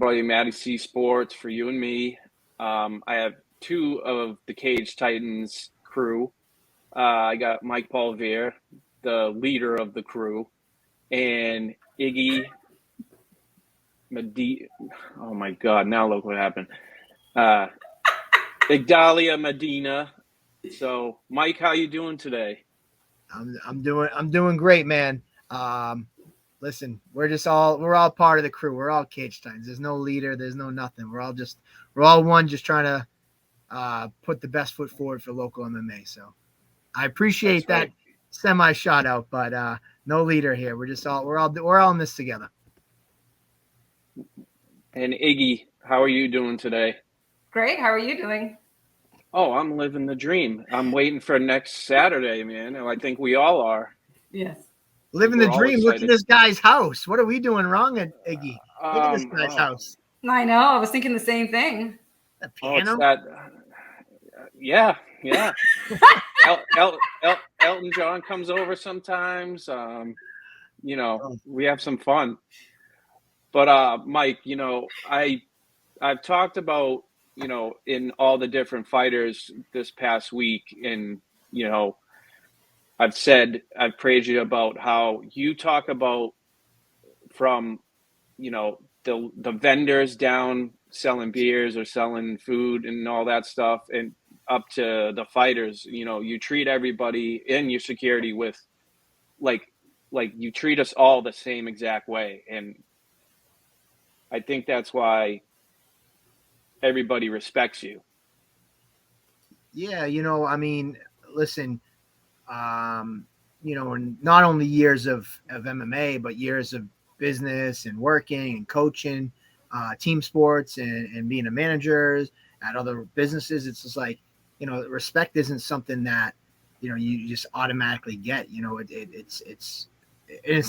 everybody. MattieC's Sports for you and me. I have two of the Cage Titans crew. I got Mike Polvere, the leader of the crew, and Iggy Medina. Oh my God! Now look what happened. Igdalia Medina. So, Mike, how you doing today? I'm doing great, man. Listen, we're all part of the crew. We're all Cage Titans. There's no leader. There's no nothing. We're all one, just trying to put the best foot forward for local MMA. So I appreciate That's right. that semi shout out, but no leader here. We're all in this together. And Iggy, how are you doing today? Great. How are you doing? Oh, I'm living the dream. I'm waiting for next Saturday, man. I think we all are. Yes. Living the We're all dream. Look at excited. this guy's house. What are we doing wrong, Iggy? Look at this guy's house. I know. I was thinking the same thing. The It's piano. that. Yeah. Elton John comes over sometimes. We have some fun. But Mike, I've talked about, in all the different fighters this past week, and I've praised you about how you talk about from, the vendors down selling beers or selling food and all that stuff, and up to the fighters. You treat everybody in your security with like you treat us all the same exact way, and I think that's why everybody respects you. Yeah, listen, and not only years of MMA, but years of business and working and coaching, team sports and being a manager at other businesses. It's just like, respect isn't something that, you just automatically get. It's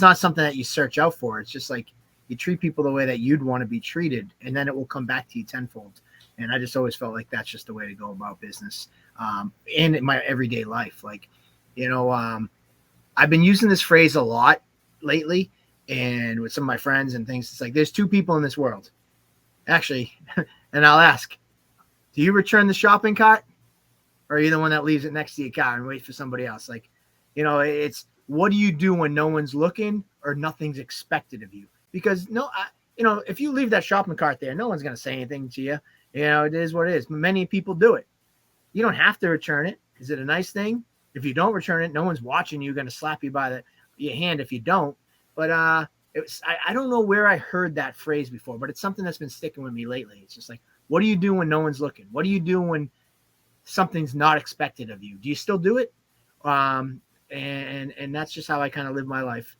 not something that you search out for. It's just like you treat people the way that you'd want to be treated, and then it will come back to you tenfold. And I just always felt like that's just the way to go about business in my everyday life. I've been using this phrase a lot lately, and with some of my friends and things. It's like there's two people in this world, actually, and I'll ask, do you return the shopping cart, or are you the one that leaves it next to your car and wait for somebody else? It's what do you do when no one's looking or nothing's expected of you? Because if you leave that shopping cart there, no one's going to say anything to you. It is what it is. Many people do it. You don't have to return it. Is it a nice thing? If you don't return it, no one's watching you, going to slap you by your hand if you don't. But I don't know where I heard that phrase before, but it's something that's been sticking with me lately. It's just like, what do you do when no one's looking? What do you do when something's not expected of you? Do you still do it? And that's just how I kind of live my life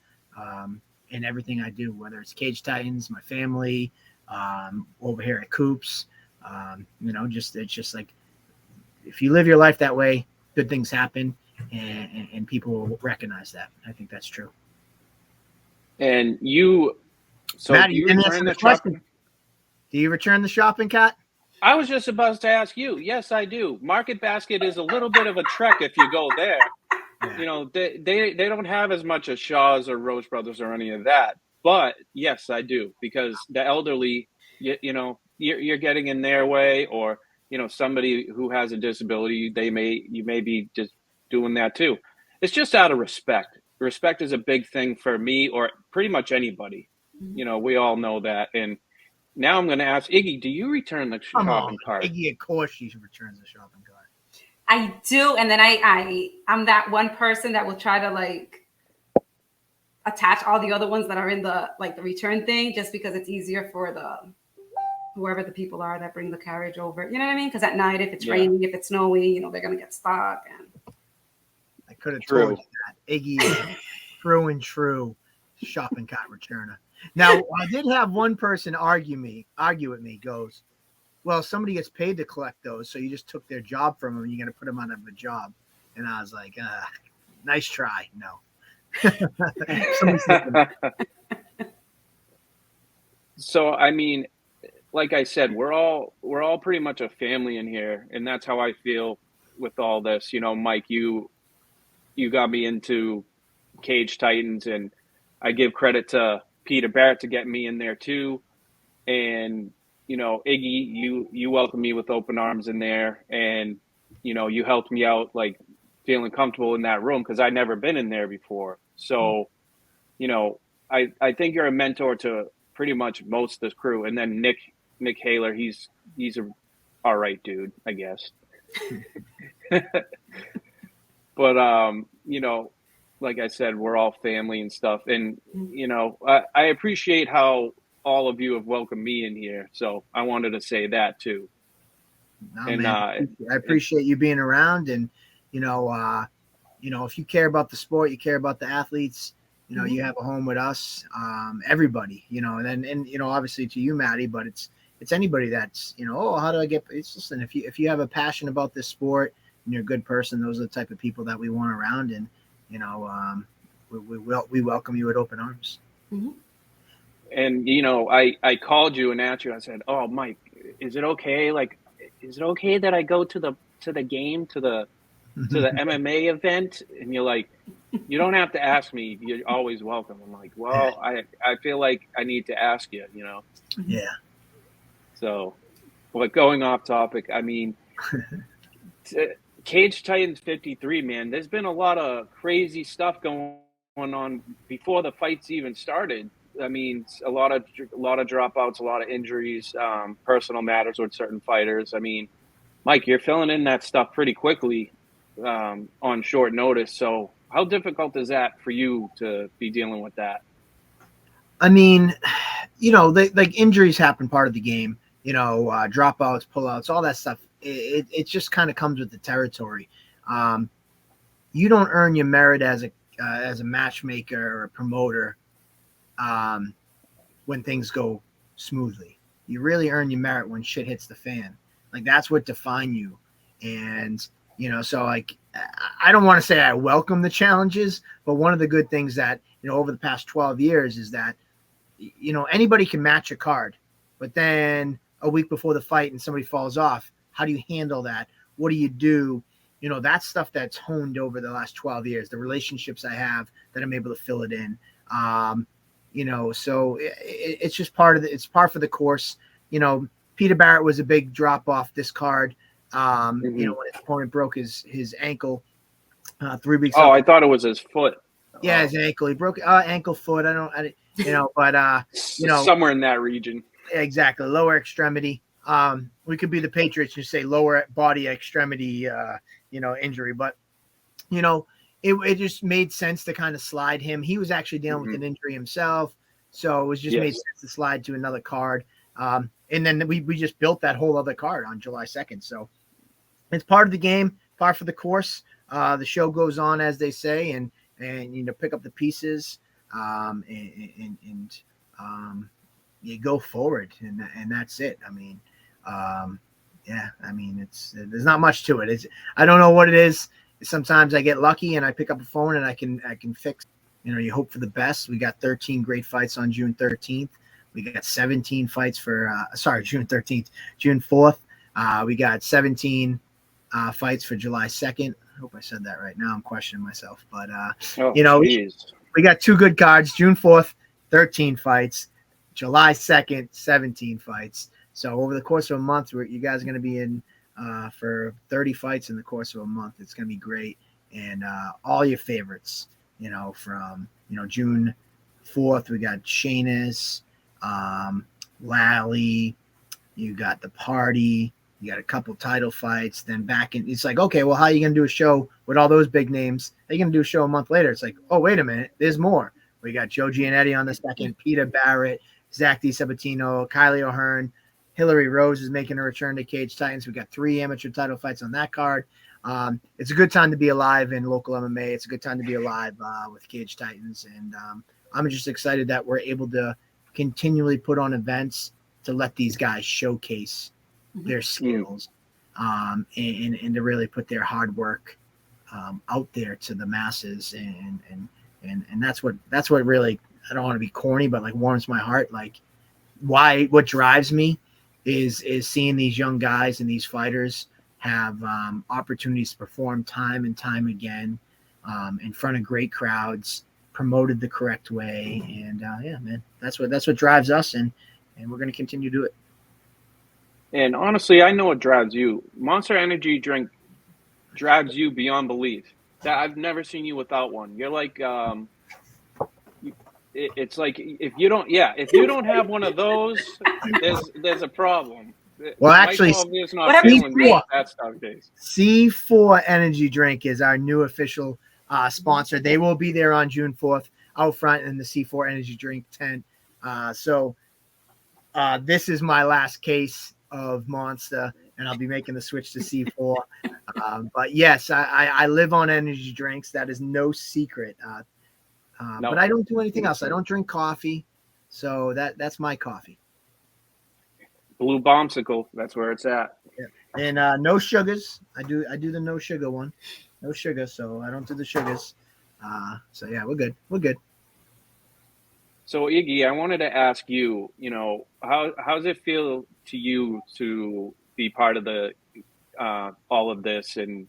in everything I do, whether it's Cage Titans, my family, over here at Coops. It's just like, if you live your life that way, good things happen, and people will recognize that. I think that's true. And Matt, do you didn't return answer the the question. shopping? Do you return the shopping cart? I was just about to ask you. Yes, I do. Market Basket is a little bit of a trek if you go there. Yeah. They don't have as much as Shaw's or Roche Brothers or any of that. But yes, I do, because the elderly, you're getting in their way, or somebody who has a disability, you may be just doing that too. It's just out of respect. Respect is a big thing for me, or pretty much anybody. We all know that. And now I'm going to ask Iggy, do you return the shopping cart? Iggy, of course she returns the shopping cart. I do, and then I'm that one person that will try to attach all the other ones that are in the return thing, just because it's easier for whoever the people are that bring the carriage over. You know what I mean? Because at night, if it's raining, if it's snowy, they're gonna get stuck. And I could have told you that Iggy is true and true shopping cart returner. Now, I did have one person argue with me. Goes, well, somebody gets paid to collect those, so you just took their job from them, and you're going to put them on a job. And I was like, nice try. No. So, I mean, like I said, we're all pretty much a family in here, and that's how I feel with all this. Mike, you got me into Cage Titans, and I give credit to Peter Barrett to get me in there too. and Iggy, you welcomed me with open arms in there, and you helped me out, like feeling comfortable in that room because I'd never been in there before. So I think you're a mentor to pretty much most of this crew, and then Nick Haler, he's a all right dude, I guess. But like I said, we're all family and stuff, and I appreciate how all of you have welcomed me in here. So I wanted to say that too. No, And man, I appreciate you being around, and if you care about the sport, you care about the athletes, you have a home with us, everybody, and obviously to you, Mattie, but it's anybody that's, how do I get, it's listen, if you have a passion about this sport and you're a good person, those are the type of people that we want around, and, we welcome you with open arms. Mm-hmm. And, I called you and asked you, I said, oh, Mike, is it okay? Like, is it okay that I go to the game, to the MMA event? And you're like, you don't have to ask me. You're always welcome. I'm like, well, I feel like I need to ask you, Yeah. So, but going off topic, I mean, Cage Titans 53, man, there's been a lot of crazy stuff going on before the fights even started. I mean, a lot of dropouts, a lot of injuries, personal matters with certain fighters. I mean, Mike, you're filling in that stuff pretty quickly on short notice. So how difficult is that for you to be dealing with that? I mean, like injuries happen, part of the game, dropouts, pullouts, all that stuff. It just kind of comes with the territory. You don't earn your merit as a matchmaker or a promoter when things go smoothly. You really earn your merit when shit hits the fan. Like that's what defines you. And so like I don't want to say I welcome the challenges, but one of the good things that over the past 12 years is that anybody can match a card, but then a week before the fight and somebody falls off, how do you handle that? What do you do? That's stuff that's honed over the last 12 years, the relationships I have that I'm able to fill it in. So it's just it's par for the course. Peter Barrett was a big drop off this card. When his opponent broke his ankle 3 weeks. Oh, I thought it was his foot. Yeah, his ankle. He broke ankle, foot. But somewhere in that region. Exactly, lower extremity. We could be the Patriots and say lower body extremity, injury. But it just made sense to kind of slide him. He was actually dealing with an injury himself, so it was just made sense to slide to another card. And then we just built that whole other card on July 2nd. So it's part of the game, par for the course. The show goes on, as they say, and pick up the pieces, and you go forward, and that's it. I mean, there's not much to it. I don't know what it is. Sometimes I get lucky and I pick up a phone and I can fix. You hope for the best. We got 13 great fights on June 13th. We got 17 fights for June 13th, June 4th. We got 17 fights for July 2nd. I hope I said that right. Now I'm questioning myself, but we got two good cards. June 4th, 13 fights. July 2nd, 17 fights. So over the course of a month, you guys are going to be in for 30 fights in the course of a month. It's going to be great. And all your favorites, from, June 4th, we got Shayna's, Lally, you got the party, you got a couple title fights, then back in, it's like, okay, well, how are you going to do a show with all those big names? How are you going to do a show a month later? It's like, oh, wait a minute, there's more. We got Joe Giannetti on the second, Peter Barrett, Zach DiSabatino, Kylie O'Hearn, Hillary Rose is making a return to Cage Titans. We got 3 amateur title fights on that card. It's a good time to be alive in local MMA. It's a good time to be alive with Cage Titans. And I'm just excited that we're able to continually put on events to let these guys showcase their skills and to really put their hard work out there to the masses. And that's what really, I don't want to be corny, but like warms my heart. Like what drives me is seeing these young guys and these fighters have opportunities to perform time and time again in front of great crowds, promoted the correct way. And man, that's what drives us. And and we're going to continue to do it. And honestly, I know what drives you. Monster Energy drink drives you beyond belief. That I've never seen you without one. You're like, it's like if you don't have one of those, there's a problem. Well, actually, Polvere's not Whatever feeling C4, that stuff days. C4 Energy Drink is our new official sponsor. They will be there on June 4th out front in the C4 Energy Drink tent. So this is my last case of Monster, and I'll be making the switch to C4. But yes, I live on energy drinks. That is no secret. No. But I don't do anything else. I don't drink coffee, so that's my coffee. Blue Bombsicle, that's where it's at. Yeah. And no sugars. I do the no sugar one. No sugar, so I don't do the sugars. So yeah, we're good. We're good. So Iggy, I wanted to ask you, how does it feel to you to be part of the all of this? And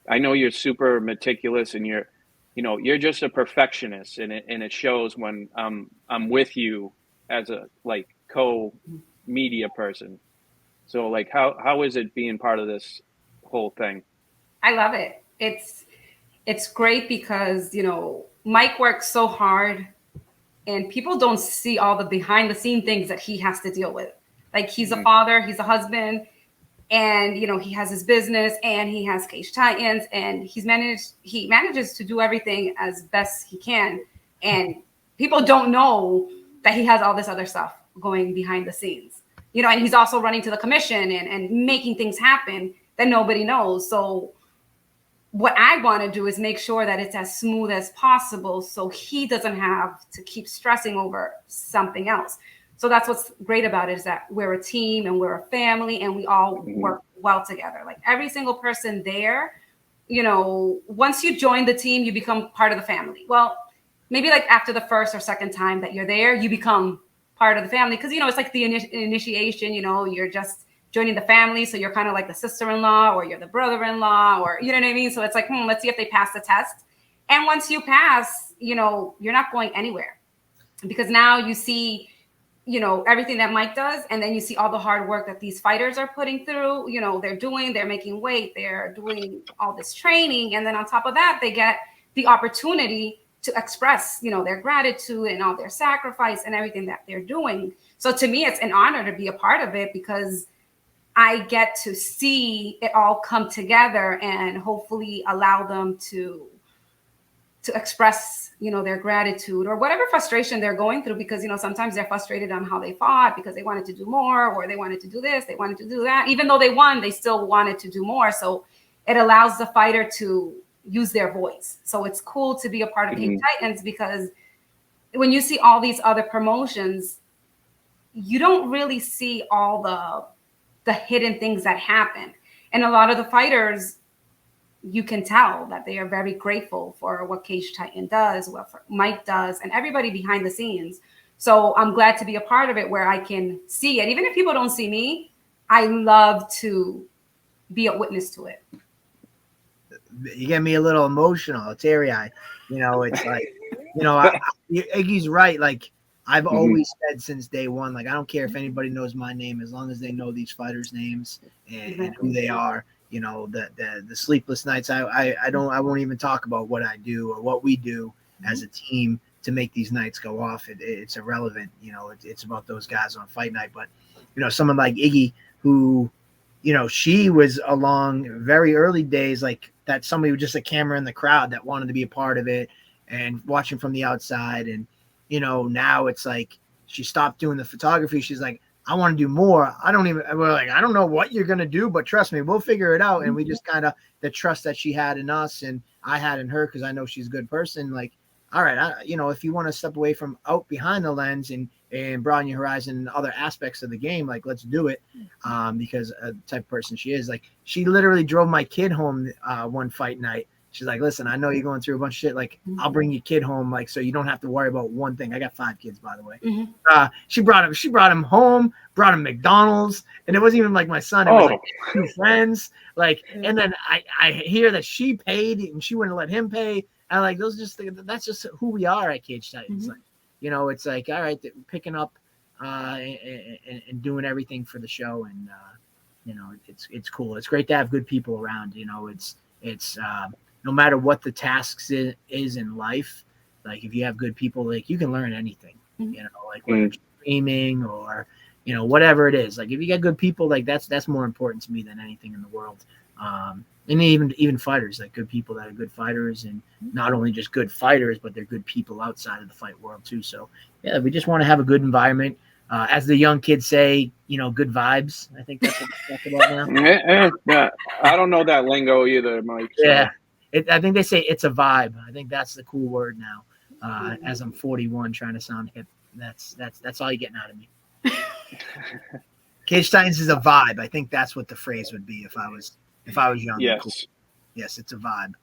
I know you're super meticulous, and you're just a perfectionist, and it shows when I'm with you as a co-media person. So how is it being part of this whole thing? I love it. It's great because Mike works so hard, and people don't see all the behind the scene things that he has to deal with. Like, he's a father, he's a husband, and he has his business, and he has Cage Titans, and he manages to do everything as best he can. And people don't know that he has all this other stuff going behind the scenes. And he's also running to the commission and making things happen that nobody knows. So what I want to do is make sure that it's as smooth as possible, so he doesn't have to keep stressing over something else. So that's what's great about it, is that we're a team and we're a family, and we all work well together. Like, every single person there, once you join the team, you become part of the family. Well, maybe like after the first or second time that you're there, you become part of the family, because it's like the initiation. You're just joining the family, so you're kind of like the sister-in-law, or you're the brother-in-law, or you know what I mean. So it's like, let's see if they pass the test. And once you pass, you're not going anywhere, because now you see everything that Mike does, and then you see all the hard work that these fighters are putting through. They're making weight, they're doing all this training, and then on top of that, they get the opportunity to express their gratitude and all their sacrifice and everything that they're doing. So to me, it's an honor to be a part of it, because I get to see it all come together and hopefully allow them to express, their gratitude or whatever frustration they're going through, because, sometimes they're frustrated on how they fought because they wanted to do more, or they wanted to do this, they wanted to do that. Even though they won, they still wanted to do more. So it allows the fighter to use their voice. So it's cool to be a part of Cage Titans, because when you see all these other promotions, you don't really see all the hidden things that happen. And a lot of the fighters, you can tell that they are very grateful for what Cage Titan does, what Mike does, and everybody behind the scenes. So I'm glad to be a part of it, where I can see it. Even if people don't see me, I love to be a witness to it. You get me a little emotional, teary-eyed. It's like, Iggy's right. Like, I've always said since day one, like, I don't care if anybody knows my name, as long as they know these fighters' names and who they are. The sleepless nights. I won't even talk about what I do or what we do as a team to make these nights go off. It's irrelevant. It's about those guys on fight night. But someone like Iggy, who she was along very early days, like that somebody with just a camera in the crowd that wanted to be a part of it and watching from the outside. And now it's like she stopped doing the photography. She's like, I want to do more. We're like, I don't know what you're going to do, but trust me, we'll figure it out. And we just kind of, the trust that she had in us and I had in her, because I know she's a good person. Like, all right, if you want to step away from out behind the lens and broaden your horizon and other aspects of the game, like, let's do it. Because the type of person she is. Like, she literally drove my kid home one fight night. She's like, listen, I know you're going through a bunch of shit. Like, I'll bring your kid home, like, so you don't have to worry about one thing. I got 5 kids, by the way. She brought him home, brought him McDonald's, and it wasn't even like my son. It was like 2 friends. Like, and then I hear that she paid and she wouldn't let him pay. And like, that's just who we are at Cage Titans. Like, it's like, all right, picking up and doing everything for the show. And it's cool. It's great to have good people around. It's no matter what the tasks is in life. Like if you have good people, like you can learn anything. Like whether it's streaming or whatever it is. Like if you got good people, like that's more important to me than anything in the world. And even fighters, like good people that are good fighters, and not only just good fighters, but they're good people outside of the fight world too. So yeah, we just want to have a good environment. As the young kids say, good vibes. I think that's what we talk about now. Yeah, I don't know that lingo either, Mike. So. Yeah, I think they say it's a vibe. I think that's the cool word now. As I'm 41, trying to sound hip, that's all you're getting out of me. Cage Titans is a vibe. I think that's what the phrase would be if I was young. Yes. Cool. Yes, it's a vibe.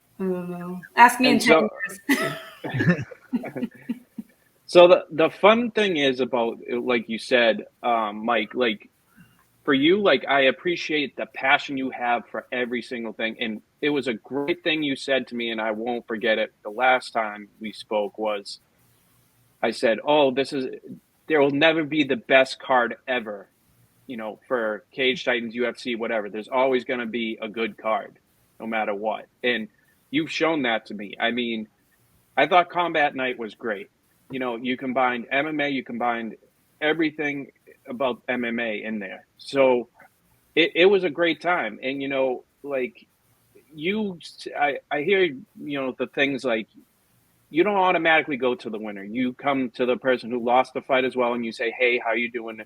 Ask me in 10 years. So the fun thing is about, like you said, Mike, like for you, like I appreciate the passion you have for every single thing. And it was a great thing you said to me, and I won't forget it. The last time we spoke was, I said, there will never be the best card ever, for Cage Titans, UFC, whatever. There's always going to be a good card, no matter what. And you've shown that to me. I mean, I thought Combat Night was great. You combined MMA, you combined everything about MMA in there. So it was a great time. And, like I hear, the things like, you don't automatically go to the winner. You come to the person who lost the fight as well, and you say, hey, how you doing?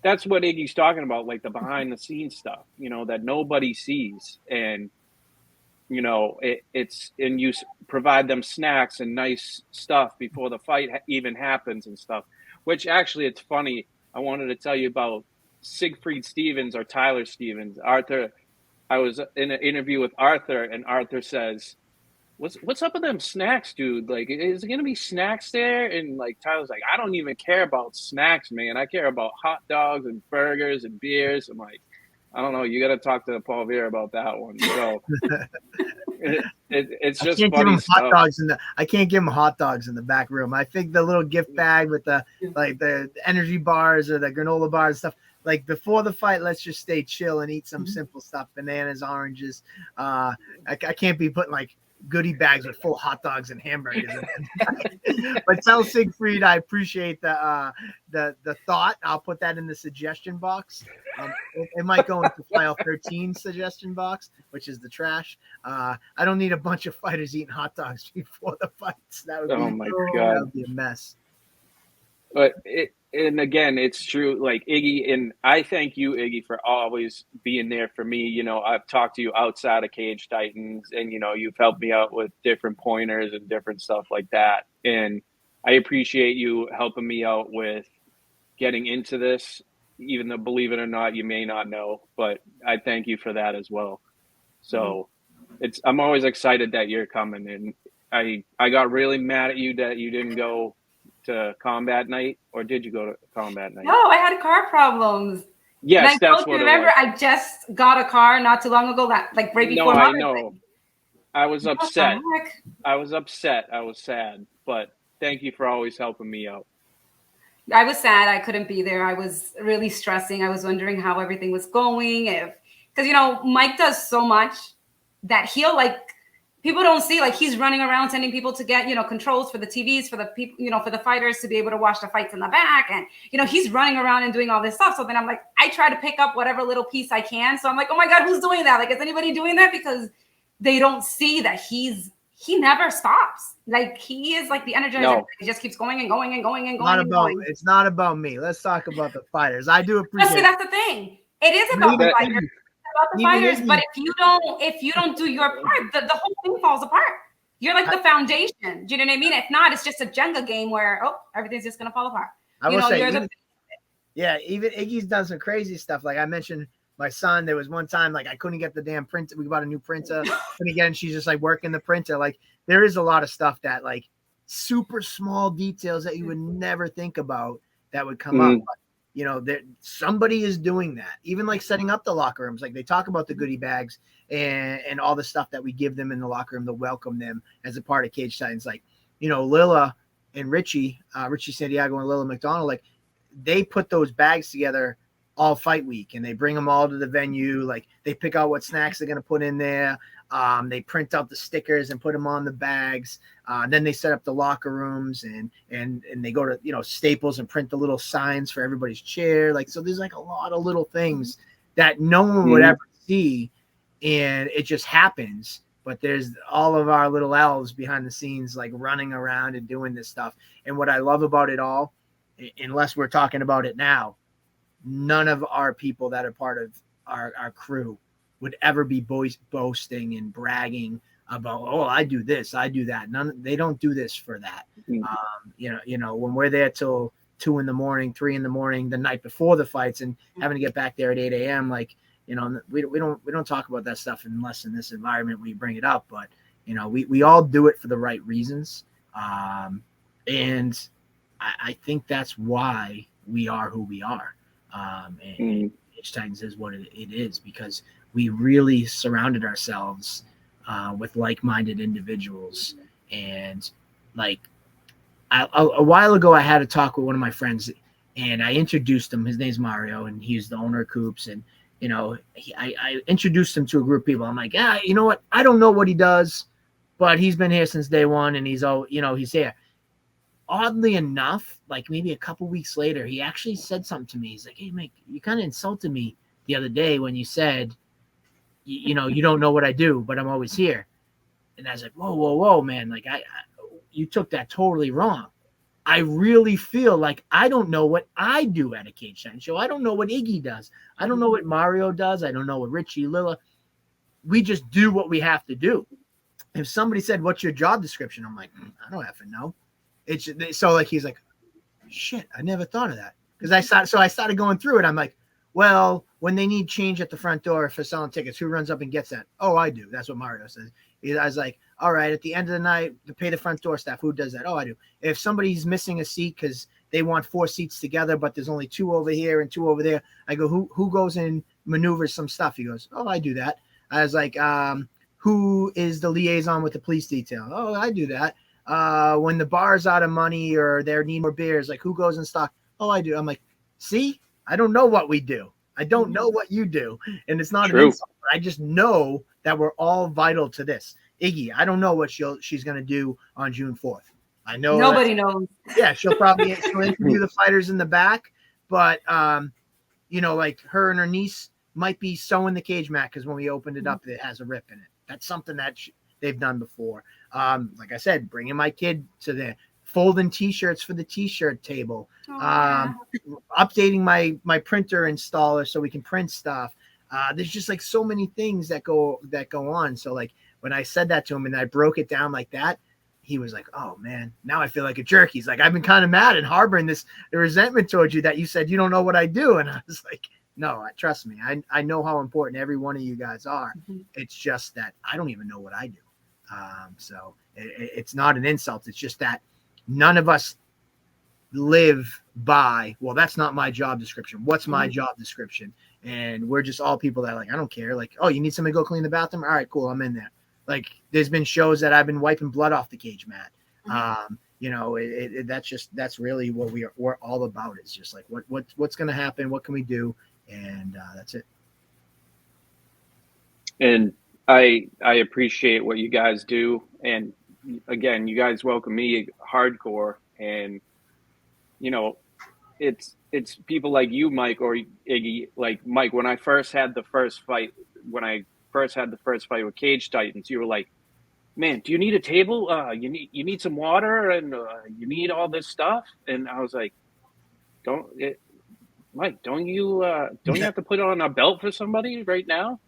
That's what Iggy's talking about, like the behind the scenes stuff, that nobody sees. And, and you provide them snacks and nice stuff before the fight even happens and stuff, which actually it's funny. I wanted to tell you about Siegfried Stevens or Tyler Stevens. Arthur, I was in an interview with Arthur, and Arthur says, what's up with them snacks, dude? Like, is there going to be snacks there? And like, Tyler's like, I don't even care about snacks, man. I care about hot dogs and burgers and beers. I'm like, I don't know. You got to talk to Polvere about that one. So it's just funny stuff. I can't give him hot dogs in the back room. I think the little gift bag with the energy bars or the granola bars and stuff. Like before the fight, let's just stay chill and eat some simple stuff, bananas, oranges. I can't be putting like goodie bags with full hot dogs and hamburgers. But tell Siegfried I appreciate the thought. I'll put that in the suggestion box. It might go into file 13 suggestion box, which is the trash. I don't need a bunch of fighters eating hot dogs before the fights. That would be, God. That would be a mess. But and again, it's true. Like Iggy, and I thank you, Iggy, for always being there for me. I've talked to you outside of Cage Titans, and you've helped me out with different pointers and different stuff like that. And I appreciate you helping me out with getting into this, even though, believe it or not, you may not know, but I thank you for that as well. So I'm always excited that you're coming, and I got really mad at you that you didn't go to Combat Night, or did you go to Combat Night? No, I had car problems. Yes, that's what remember, it was. I just got a car not too long ago, like right before I know. I was upset. I was sad, but thank you for always helping me out. I was sad I couldn't be there. I was really stressing. I was wondering how everything was going. Because, Mike does so much that he'll people don't see, like he's running around sending people to get, controls for the TVs, for the people, for the fighters to be able to watch the fights in the back. And, he's running around and doing all this stuff. So then I'm like, I try to pick up whatever little piece I can. So I'm like, oh my God, who's doing that? Like, is anybody doing that? Because they don't see that he never stops. Like he is like the energizer. No. He just keeps going and going and going and going. It's not about me. Let's talk about the fighters. I do appreciate it. That's the thing. It is about the fighters. About the fighters, but if you don't do your part, the whole thing falls apart. You're like the foundation. Do you know what I mean? If not, it's just a Jenga game where everything's just gonna fall apart. Even Iggy's done some crazy stuff. Like I mentioned, my son, there was one time like I couldn't get the damn printer. We bought a new printer, and again, she's just like working the printer. Like there is a lot of stuff that like super small details that you would never think about that would come up. Somebody is doing that. Even like setting up the locker rooms. Like they talk about the goodie bags and all the stuff that we give them in the locker room to welcome them as a part of Cage Titans. Like, Lila and Richie Santiago and Lila McDonald, like they put those bags together all fight week, and they bring them all to the venue. Like they pick out what snacks they're going to put in there. They print out the stickers and put them on the bags. Then they set up the locker rooms, and they go to, you know, Staples and print the little signs for everybody's chair. Like, so there's like a lot of little things that no one would ever see, and it just happens. But there's all of our little elves behind the scenes, like running around and doing this stuff. And what I love about it all, unless we're talking about it now, none of our people that are part of our crew would ever be boasting and bragging about, oh, I do this, I do that. They don't do this for that. You know, when we're there till 2 a.m, 3 a.m, the night before the fights, and having to get back there at 8 a.m. Like, you know, we don't talk about that stuff unless in this environment we bring it up. But, you know, we all do it for the right reasons. And I think that's why we are who we are. And Titans is what it is, because we really surrounded ourselves with like-minded individuals. And like a while ago, I had a talk with one of my friends, and I introduced him. His name's Mario, and he's the owner of Coops. And, you know, I introduced him to a group of people. I'm like, you know what? I don't know what he does, but he's been here since day one, and he's here. Oddly enough, like maybe a couple weeks later, he actually said something to me. He's like, hey, Mike, you kind of insulted me the other day when you said, you know, you don't know what I do, but I'm always here. And I was like, whoa, man. Like, you took that totally wrong. I really feel like I don't know what I do at a Cage Time show. I don't know what Iggy does. I don't know what Mario does. I don't know what Richie, Lilla. We just do what we have to do. If somebody said, what's your job description? I'm like, I don't have to know. It's so like, he's like, shit, I never thought of that. Because I started going through it. I'm like, well, when they need change at the front door for selling tickets, who runs up and gets that? Oh, I do. That's what Mario says. I was like, all right, at the end of the night, to pay the front door staff, who does that? Oh, I do. If somebody's missing a seat because they want 4 seats together, but there's only 2 over here and 2 over there, I go, who goes and maneuvers some stuff? He goes, oh, I do that. I was like, who is the liaison with the police detail? Oh, I do that. When the bar's out of money or they need more beers, like who goes in stock? Oh, I do. I'm like, see, I don't know what we do. I don't know what you do. And it's not an insult. I just know that we're all vital to this. Iggy, I don't know what she's going to do on June 4th. I know nobody knows. Yeah, she'll interview the fighters in the back, but you know, like her and her niece might be sewing the cage mat because when we opened it up, it has a rip in it. That's something that they've done before. Like I said, bringing my kid to the folding T-shirts for the T-shirt table, updating my printer installer so we can print stuff. There's just like so many things that go on. So like when I said that to him and I broke it down like that, he was like, oh man, now I feel like a jerk. He's like, I've been kind of mad and harboring the resentment towards you that you said you don't know what I do. And I was like, no, trust me. I know how important every one of you guys are. It's just that I don't even know what I do. So it's not an insult. It's just that none of us live by, well, that's not my job description. What's my job description? And we're just all people that like, I don't care. Like, oh, you need somebody to go clean the bathroom? All right, cool. I'm in there. Like there's been shows that I've been wiping blood off the cage mat. You know, that's really what we're all about. It's just like, what's going to happen? What can we do? And that's it. And I appreciate what you guys do. And again, you guys welcome me hardcore. And, you know, it's people like you, Mike, or Iggy, like Mike, when I first had the first fight with Cage Titans, you were like, man, do you need a table? You need some water and you need all this stuff. And I was like, Mike, don't you have to put on a belt for somebody right now?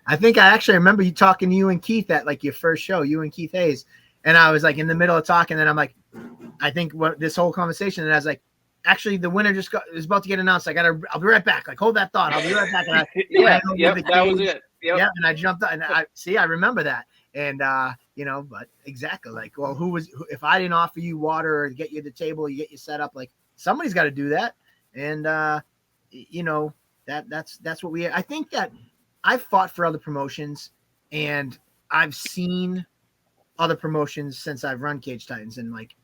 I think I actually remember you talking to you and Keith at like your first show, you and Keith Hayes. And I was like in the middle of talking, and I'm like, I think this whole conversation, and I was like, actually the winner is about to get announced. I'll be right back. Like, hold that thought. I'll be right back. And that was it. Yep. Yeah. And I jumped up and I remember that. And, you know, but exactly like, well, if I didn't offer you water or get you the table, you get you set up, like somebody's got to do that. And, you know, that's what I think that I've fought for other promotions and I've seen other promotions since I've run Cage Titans, and like,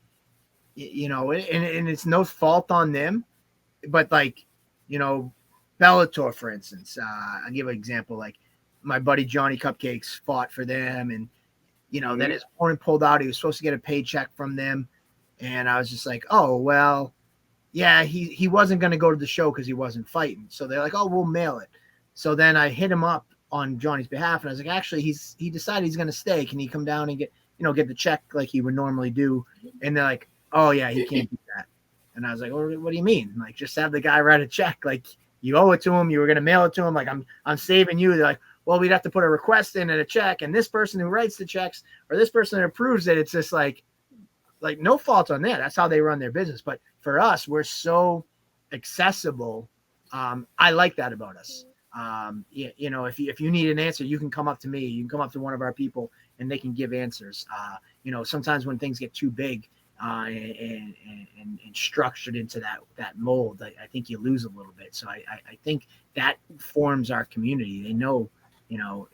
you know, and it's no fault on them. but like, you know, Bellator, for instance, I'll give an example. Like my buddy Johnny Cupcakes fought for them, and you know, then his opponent pulled out. He was supposed to get a paycheck from them, and I was just like, oh well, yeah, he wasn't going to go to the show because he wasn't fighting. So they're like, oh, we'll mail it. So then I hit him up on Johnny's behalf, and I was like, actually, he decided he's going to stay. Can he come down and get the check like he would normally do? And they're like, oh yeah, he can't do that. And I was like, well, what do you mean? Like, just have the guy write a check. Like, you owe it to him. You were going to mail it to him. Like, I'm saving you. They're like, well, we'd have to put a request in and a check. And this person who writes the checks or this person that approves it, it's just like no fault on that. That's how they run their business. But for us, we're so accessible. I like that about us. You know, if you need an answer, you can come up to me. You can come up to one of our people, and they can give answers. You know, sometimes when things get too big and structured into that mold, I think you lose a little bit. So I think that forms our community. They know, you know,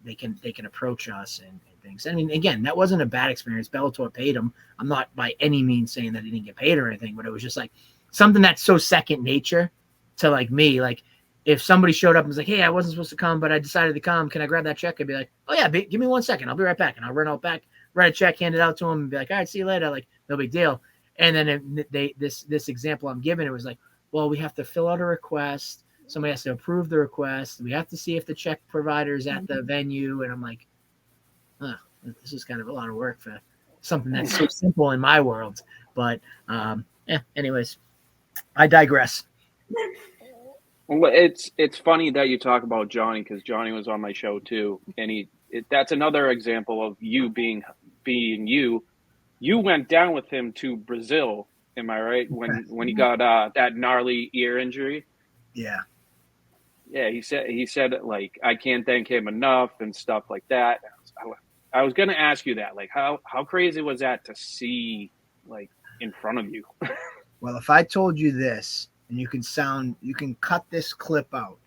they can approach us and things. I mean, again, that wasn't a bad experience. Bellator paid him. I'm not by any means saying that he didn't get paid or anything, but it was just like something that's so second nature to like me. Like if somebody showed up and was like, hey, I wasn't supposed to come, but I decided to come. Can I grab that check? I'd be like, oh yeah, give me 1 second. I'll be right back. And I'll run out back, write a check, hand it out to him and be like, all right, see you later. Like no big deal. And then this example I'm giving, it was like, well, we have to fill out a request. Somebody has to approve the request. We have to see if the check provider is at the venue. And I'm like, this is kind of a lot of work for something that's so simple in my world. But anyways, I digress. Well, it's funny that you talk about Johnny because Johnny was on my show too, and that's another example of you being you. You went down with him to Brazil, am I right? When he got that gnarly ear injury. Yeah. Yeah, he said like I can't thank him enough and stuff like that. I was gonna ask you that, like how crazy was that to see like in front of you? Well, if I told you this, and you can cut this clip out,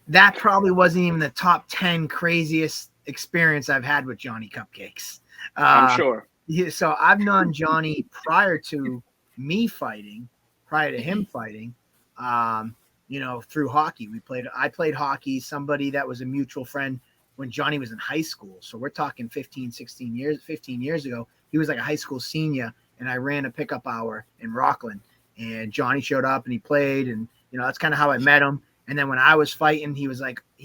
that probably wasn't even the top 10 craziest experience I've had with Johnny Cupcakes. I'm sure. Yeah, so I've known Johnny prior to me fighting, prior to him fighting. You know, through hockey. I played hockey, somebody that was a mutual friend when Johnny was in high school. So we're talking 15 years ago. He was like a high school senior, and I ran a pickup hour in Rockland, and Johnny showed up and he played, and you know, that's kind of how I met him. And then when I was fighting, he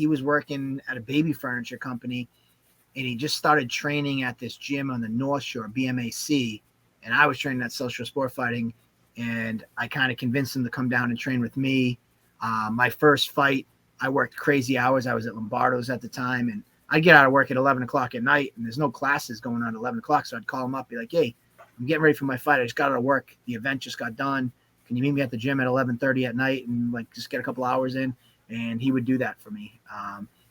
was working at a baby furniture company, and he just started training at this gym on the North Shore, BMAC, and I was training at Social Sport Fighting, and I kind of convinced him to come down and train with me. My first fight, I worked crazy hours. I was at Lombardo's at the time, and I'd get out of work at 11 o'clock at night, and there's no classes going on at 11 o'clock. So I'd call him up, be like, hey, I'm getting ready for my fight. I just got out of work. The event just got done. Can you meet me at the gym at 11:30 at night and like just get a couple hours in? And he would do that for me.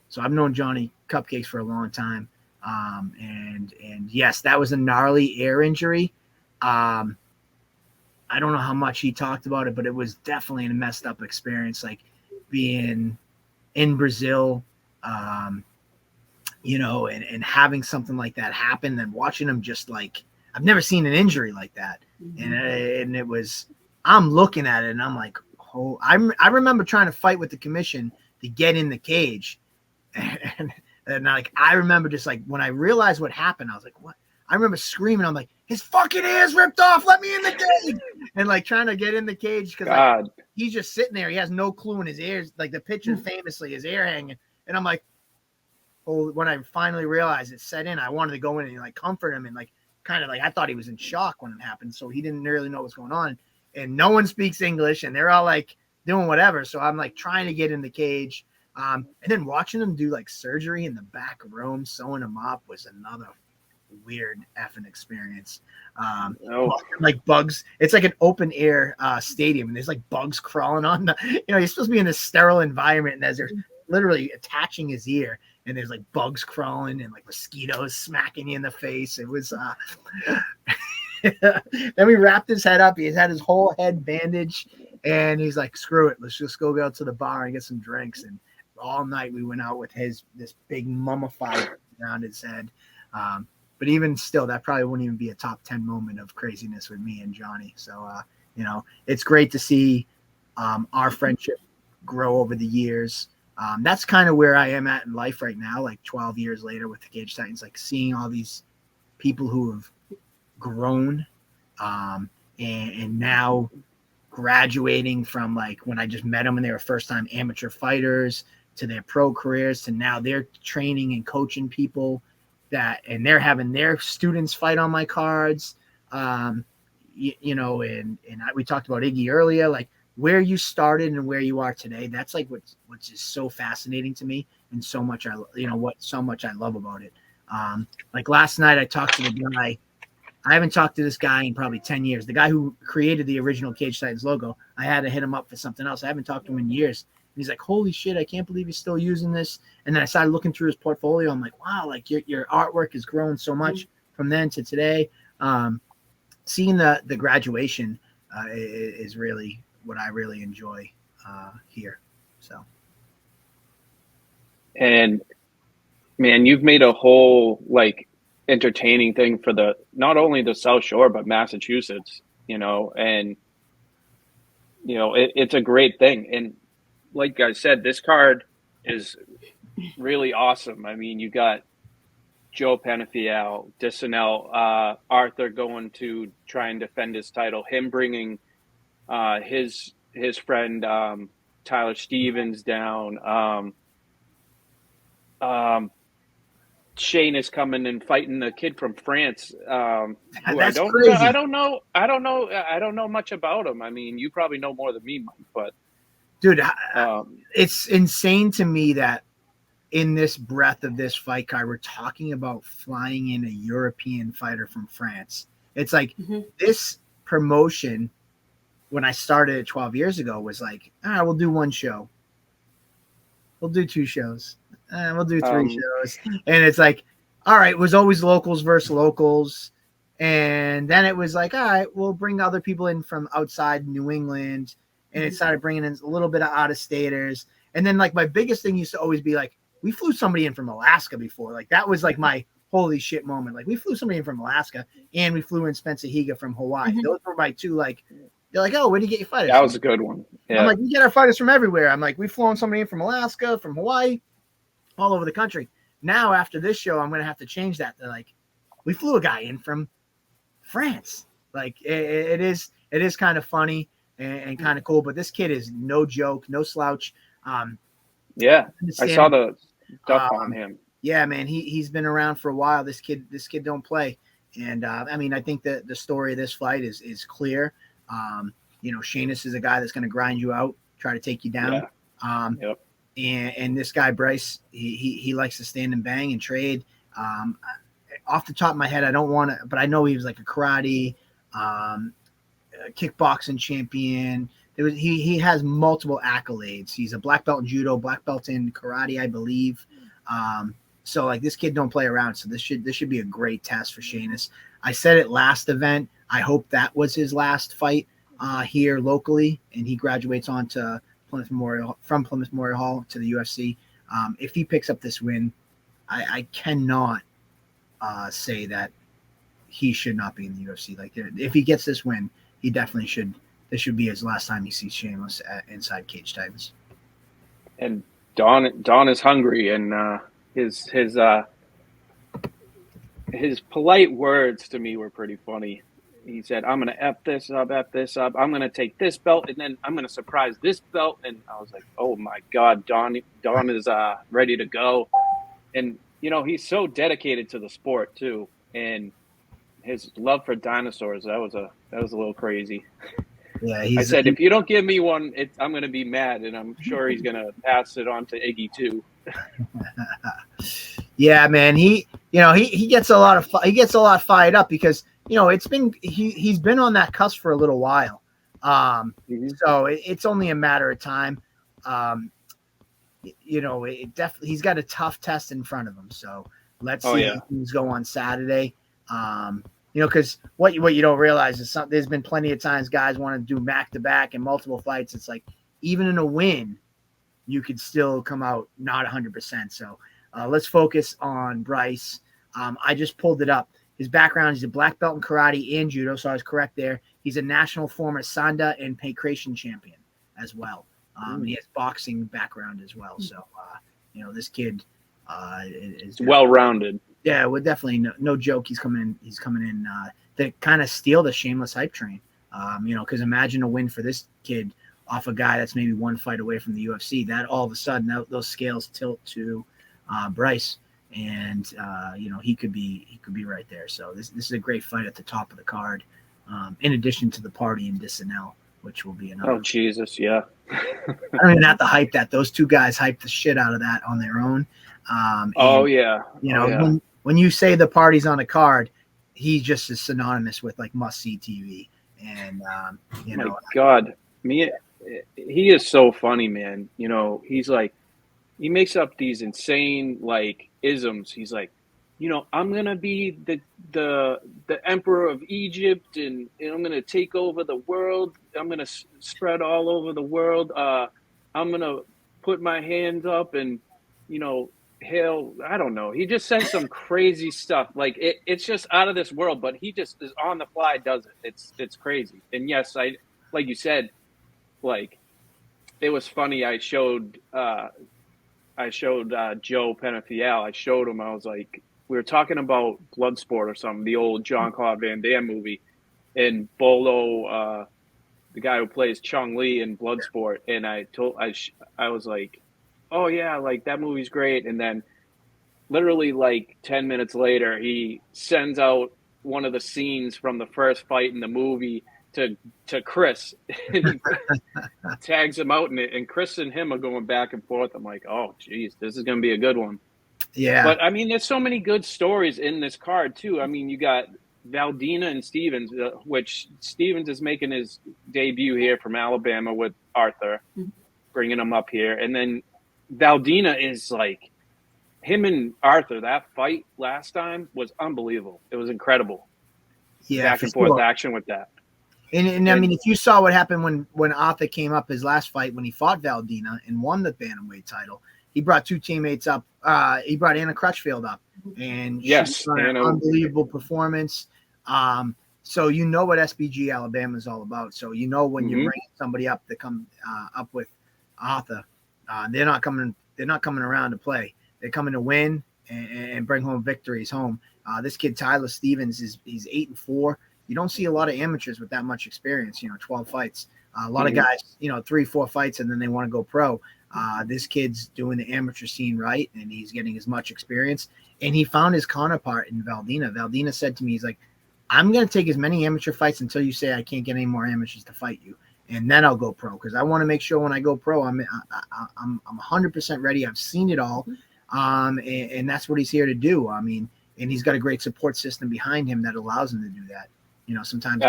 So I've known Johnny Cupcakes for a long time. And yes, that was a gnarly ear injury. I don't know how much he talked about it, but it was definitely a messed up experience, like being in Brazil, you know, and having something like that happen and watching him just like, I've never seen an injury like that. Mm-hmm. And it was, I'm looking at it and I'm like, oh, I remember trying to fight with the commission to get in the cage. And like, I remember just like, when I realized what happened, I was like, what? I remember screaming. I'm like, his fucking ears ripped off. Let me in the cage. And like trying to get in the cage because like, he's just sitting there. He has no clue in his ears. Like the picture famously, his ear hanging. And I'm like, oh, when I finally realized it set in, I wanted to go in and like comfort him and like kind of like, I thought he was in shock when it happened. So he didn't really know what's going on. And no one speaks English and they're all like doing whatever. So I'm like trying to get in the cage. And then watching them do like surgery in the back room, sewing him up was another weird effing experience. Like bugs. It's like an open air stadium, and there's like bugs crawling on the. You know, you're supposed to be in this sterile environment, and as they're literally attaching his ear, and there's like bugs crawling and like mosquitoes smacking you in the face. It was. Then we wrapped his head up. He had his whole head bandaged, and he's like, "Screw it, let's just go out to the bar and get some drinks." And all night we went out with this big mummified around his head. But even still, that probably wouldn't even be a top 10 moment of craziness with me and Johnny. So It's great to see our friendship grow over the years. That's kind of where I am at in life right now, like 12 years later with the Cage Titans, like seeing all these people who have grown and now graduating from like when I just met them and they were first time amateur fighters to their pro careers to now they're training and coaching people and they're having their students fight on my cards. We talked about Iggy earlier, like where you started and where you are today. That's like what's just so fascinating to me and so much so much I love about it. Like last night I talked to the guy. I haven't talked to this guy in probably 10 years. The guy who created the original Cage Titans logo, I had to hit him up for something else. I haven't talked to him in years. And he's like, holy shit, I can't believe he's still using this. And then I started looking through his portfolio. I'm like, wow, like your artwork has grown so much from then to today. Seeing the graduation is really what I really enjoy here. So. And man, you've made a whole like entertaining thing for not only the South Shore but Massachusetts, and it's a great thing. And like I said, this card is really awesome. I mean, you got Joe Penafiel, Dissanel, Arthur going to try and defend his title, him bringing his friend Tyler Stevens down. Shane is coming and fighting a kid from France. Who That's crazy. I don't know much about him. I mean, you probably know more than me, Mike. But dude, it's insane to me that in this breadth of this fight card, we're talking about flying in a European fighter from France. It's like this promotion. When I started it 12 years ago, was like, all right, we'll do one show. We'll do 2 shows. We'll do 3 shows. And it's like, all right, it was always locals versus locals. And then it was like, all right, we'll bring other people in from outside New England. And it started bringing in a little bit of out-of-staters. And then like my biggest thing used to always be like, we flew somebody in from Alaska before. Like that was like my holy shit moment. Like we flew somebody in from Alaska and we flew in Spencer Higa from Hawaii. Those were my 2 like, they're like, oh, where do you get your fighters? That was a good one. Yeah. I'm like, we get our fighters from everywhere. I'm like, we've flown somebody in from Alaska, from Hawaii, all over the country. Now, after this show, I'm going to have to change that. They're like, we flew a guy in from France. Like, it is kind of funny and kind of cool. But this kid is no joke, no slouch. Yeah, I saw the stuff on him. Yeah, man, he's been around for a while. This kid don't play. And, I mean, I think that the story of this fight is clear. Sheamus is a guy that's going to grind you out, try to take you down. Yeah. And this guy, Bryce, he likes to stand and bang and trade. Off the top of my head, I don't want to, but I know he was like a karate, kickboxing champion. He has multiple accolades. He's a black belt in judo, black belt in karate, I believe. So like this kid don't play around. So this should be a great test for Sheamus. I said it last event. I hope that was his last fight here locally, and he graduates on to Plymouth Memorial Hall to the UFC. If he picks up this win, I cannot say that he should not be in the UFC. Like if he gets this win, he definitely should. This should be his last time he sees Sheamus inside Cage Titans. And Don is hungry, and his polite words to me were pretty funny. He said, I'm going to F this up. I'm going to take this belt, and then I'm going to surprise this belt. And I was like, oh, my God, Don is ready to go. And, he's so dedicated to the sport, too. And his love for dinosaurs, that was a little crazy. Yeah, I said, if you don't give me one, I'm going to be mad. And I'm sure he's going to pass it on to Iggy, too. Yeah, man. He gets a lot fired up because it's been he's been on that cusp for a little while. So it's only a matter of time. He's got a tough test in front of him. So let's see how things go on Saturday. Because what you don't realize is there's been plenty of times guys want to do back-to-back and multiple fights. It's like even in a win, you could still come out not 100%. So let's focus on Bryce. I just pulled it up. His background, he's a black belt in karate and judo, so I was correct there. He's a national former Sanda and Pancration champion as well. He has boxing background as well. So, this kid is well-rounded. Yeah, we're definitely no joke. He's coming in to kind of steal the shameless hype train. Because imagine a win for this kid off a guy that's maybe one fight away from the UFC. That all of a sudden those scales tilt to Bryce, and he could be right there. So this is a great fight at the top of the card. In addition to the party in Disnell, which will be another. Oh Jesus, yeah. I don't even have to hype that. Those two guys hyped the shit out of that on their own. When you say the party's on a card, he just is synonymous with like must-see TV. And my God, he is so funny, man. He's like, he makes up these insane like isms. He's like, I'm gonna be the emperor of Egypt, and I'm gonna take over the world. I'm gonna spread all over the world. I'm gonna put my hands up and hail. I don't know. He just says some crazy stuff. Like it's just out of this world. But he just is on the fly, does it. It's crazy. And yes, like you said, like it was funny. I showed Joe Penafiel. I showed him. I was like, we were talking about Bloodsport or something, the old Jean-Claude Van Damme movie, and Bolo, the guy who plays Chong Li in Bloodsport, and I was like, oh yeah, like that movie's great, and then literally like 10 minutes later, he sends out one of the scenes from the first fight in the movie to Chris, and he tags him out in it, and Chris and him are going back and forth. I'm like, oh geez, this is gonna be a good one. Yeah. But I mean, there's so many good stories in this card too. I mean, you got Valdina and Stevens, which Stevens is making his debut here from Alabama with Arthur, bringing him up here. And then Valdina is like, him and Arthur, that fight last time was unbelievable. It was incredible. Yeah. Back and forth action with that. And I mean, if you saw what happened when Arthur came up his last fight, when he fought Valdina and won the bantamweight title, he brought two teammates up. He brought Anna Crutchfield up, and yes, an unbelievable performance. So what SBG Alabama is all about. So when you bring somebody up to come up with Arthur, they're not coming around to play. They're coming to win and bring home victories home. This kid Tyler Stevens he's 8-4. You don't see a lot of amateurs with that much experience. 12 fights. A lot of guys, 3-4 fights, and then they want to go pro. This kid's doing the amateur scene right, and he's getting as much experience. And he found his counterpart in Valdina. Valdina said to me, he's like, I'm going to take as many amateur fights until you say I can't get any more amateurs to fight you, and then I'll go pro, because I want to make sure when I go pro, I'm 100% ready. I've seen it all, and that's what he's here to do. I mean, and he's got a great support system behind him that allows him to do that. Sometimes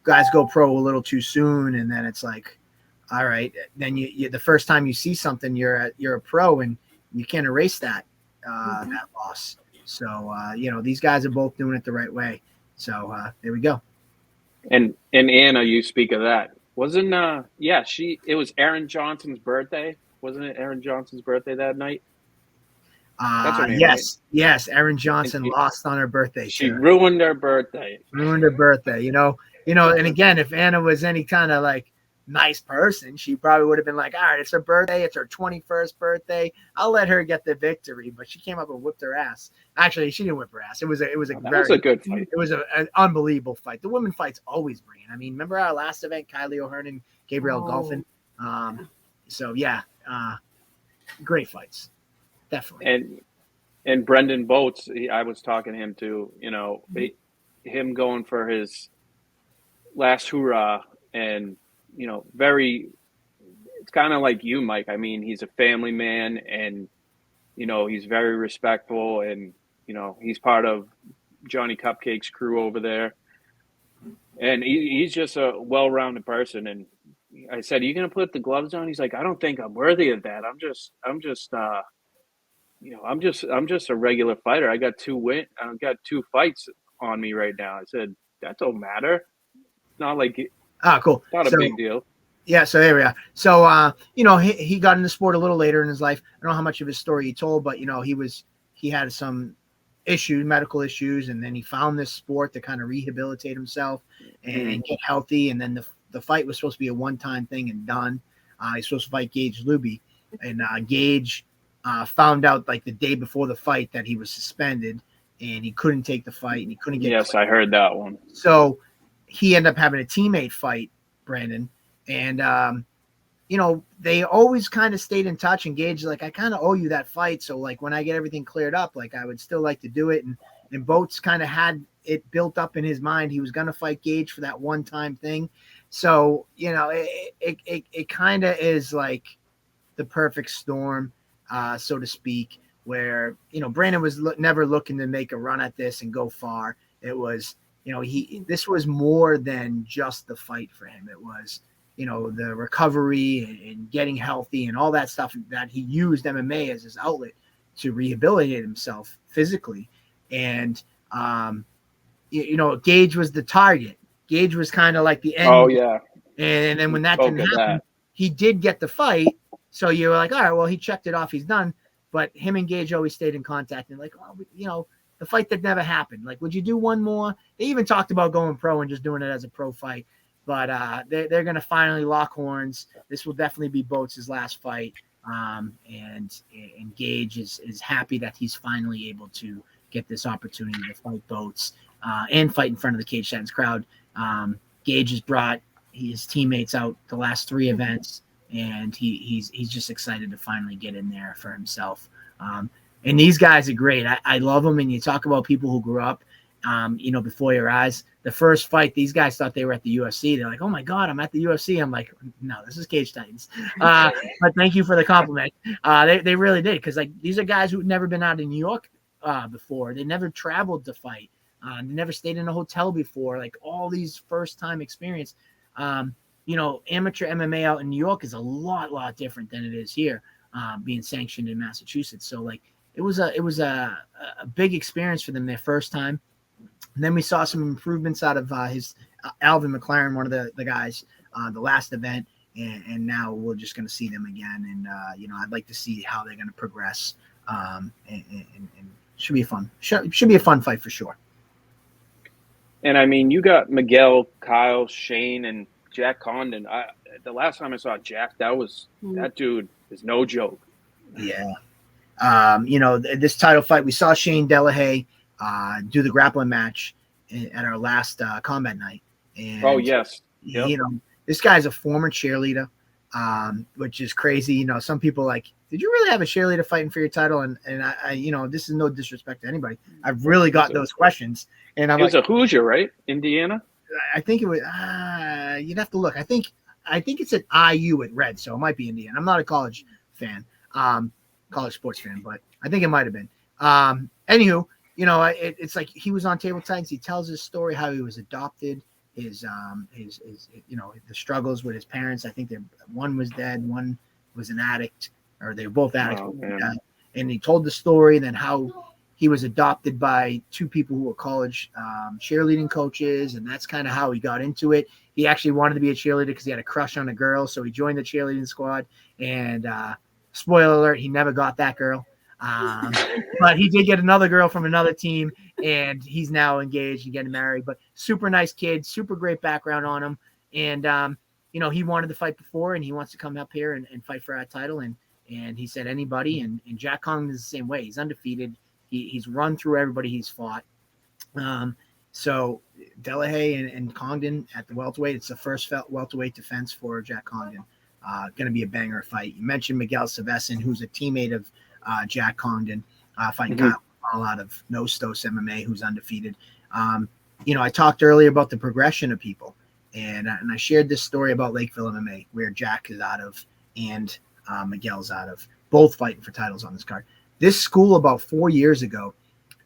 guys go pro a little too soon, and then it's like, all right, then you the first time you see something, you're a pro, and you can't erase that loss. So these guys are both doing it the right way. So there we go. And Anna, you speak of that. Wasn't it was Aaron Johnson's birthday? Wasn't it Aaron Johnson's birthday that night? That's her name, right? Yes. Aaron Johnson lost on her birthday. She ruined her birthday. And again, if Anna was any kind of like nice person, she probably would have been like, all right, it's her birthday, it's her 21st birthday, I'll let her get the victory. But she came up and whipped her ass. Actually, she didn't whip her ass. It was a good fight. It was an unbelievable fight. The women fights always bring it. I mean, remember our last event, Kylie O'Hearn, Gabrielle Golfin? Great fights. Definitely. And Brendan Boats, I was talking to him too, him going for his last hoorah, and it's kind of like you, Mike. I mean, he's a family man, and he's very respectful, and he's part of Johnny Cupcake's crew over there, and he's just a well-rounded person. And I said, "Are you gonna put the gloves on?" He's like, "I don't think I'm worthy of that. I'm just a regular fighter. I got two fights on me right now." I said, "That don't matter. It's not like cool. Not a big deal." Yeah, so there we are. So he got into sport a little later in his life. I don't know how much of his story he told, but he had some medical issues, and then he found this sport to kind of rehabilitate himself and get healthy. And then the fight was supposed to be a one-time thing and done. He's supposed to fight Gage Luby, and Gage found out like the day before the fight that he was suspended and he couldn't take the fight and he couldn't get. Yes, I heard that one. So he ended up having a teammate fight Brandon, and they always kind of stayed in touch. And Gage like, I kind of owe you that fight, so like when I get everything cleared up, like I would still like to do it. And Boats kind of had it built up in his mind he was going to fight Gage for that one-time thing. So it kind of is like the perfect storm, so to speak, where Brandon was never looking to make a run at this and go far. It was this was more than just the fight for him. It was the recovery and getting healthy and all that stuff that he used MMA as his outlet to rehabilitate himself physically. And Gage was the target. Gage was kind of like the end. Oh yeah. And then when that didn't happen, he did get the fight. So you were like, all right, well, he checked it off. He's done. But him and Gage always stayed in contact and like, the fight that never happened. Like, would you do one more? They even talked about going pro and just doing it as a pro fight. But they're going to finally lock horns. This will definitely be Boats' last fight. And Gage is happy that he's finally able to get this opportunity to fight Boats and fight in front of the Cage Titans crowd. Gage has brought his teammates out the last 3 events, and he's just excited to finally get in there for himself. And these guys are great. I love them. And you talk about people who grew up, before your eyes. The first fight, these guys thought they were at the UFC. They're like, oh my God, I'm at the UFC. I'm like, no, this is Cage Titans. But thank you for the compliment. They really did. Cause like, these are guys who've never been out in New York before. They never traveled to fight. They never stayed in a hotel before. Like all these first time experience, amateur MMA out in New York is a lot different than it is here, being sanctioned in Massachusetts. So like, it was a big experience for them their first time. And then we saw some improvements out of his Alvin McLaren, one of the guys, the last event, and now we're just going to see them again. And I'd like to see how they're going to progress. And should be fun. Should be a fun fight for sure. And I mean, you got Miguel, Kyle, Shane, and Jack Condon. The last time I saw Jack, that dude is no joke. Yeah. This title fight, we saw Shane Delahaye do the grappling match at our last combat night. And, oh, yes. Yep. This guy's a former cheerleader, which is crazy. Some people like, did you really have a cheerleader fighting for your title? And I this is no disrespect to anybody. I've really got those questions. And I'm he was a Hoosier, right? Indiana? I think it was, you'd have to look. I think it's at IU at Red, so it might be Indiana. I'm not a college fan, college sports fan, but I think it might have been. Anywho, it's like he was on Table Titans. He tells his story, how he was adopted, his the struggles with his parents. I think one was dead, one was an addict, or they were both addicts. Oh, and he told the story, then how he was adopted by 2 people who were college cheerleading coaches, and that's kind of how he got into it. He actually wanted to be a cheerleader because he had a crush on a girl, so he joined the cheerleading squad. And spoiler alert, he never got that girl. But he did get another girl from another team, and he's now engaged and getting married. But super nice kid, super great background on him. And, he wanted to fight before, and he wants to come up here and fight for our title. And he said anybody. And Jack Condon is the same way. He's undefeated. He's run through everybody he's fought. So Delahaye and Condon at the welterweight. It's the first welterweight defense for Jack Condon. Going to be a banger fight. You mentioned Miguel Savesin, who's a teammate of Jack Condon, fighting Kyle Paul out of Nostos MMA, who's undefeated. I talked earlier about the progression of people, and I shared this story about Lakeville MMA, where Jack is out of and Miguel's out of, both fighting for titles on this card. This school about 4 years ago,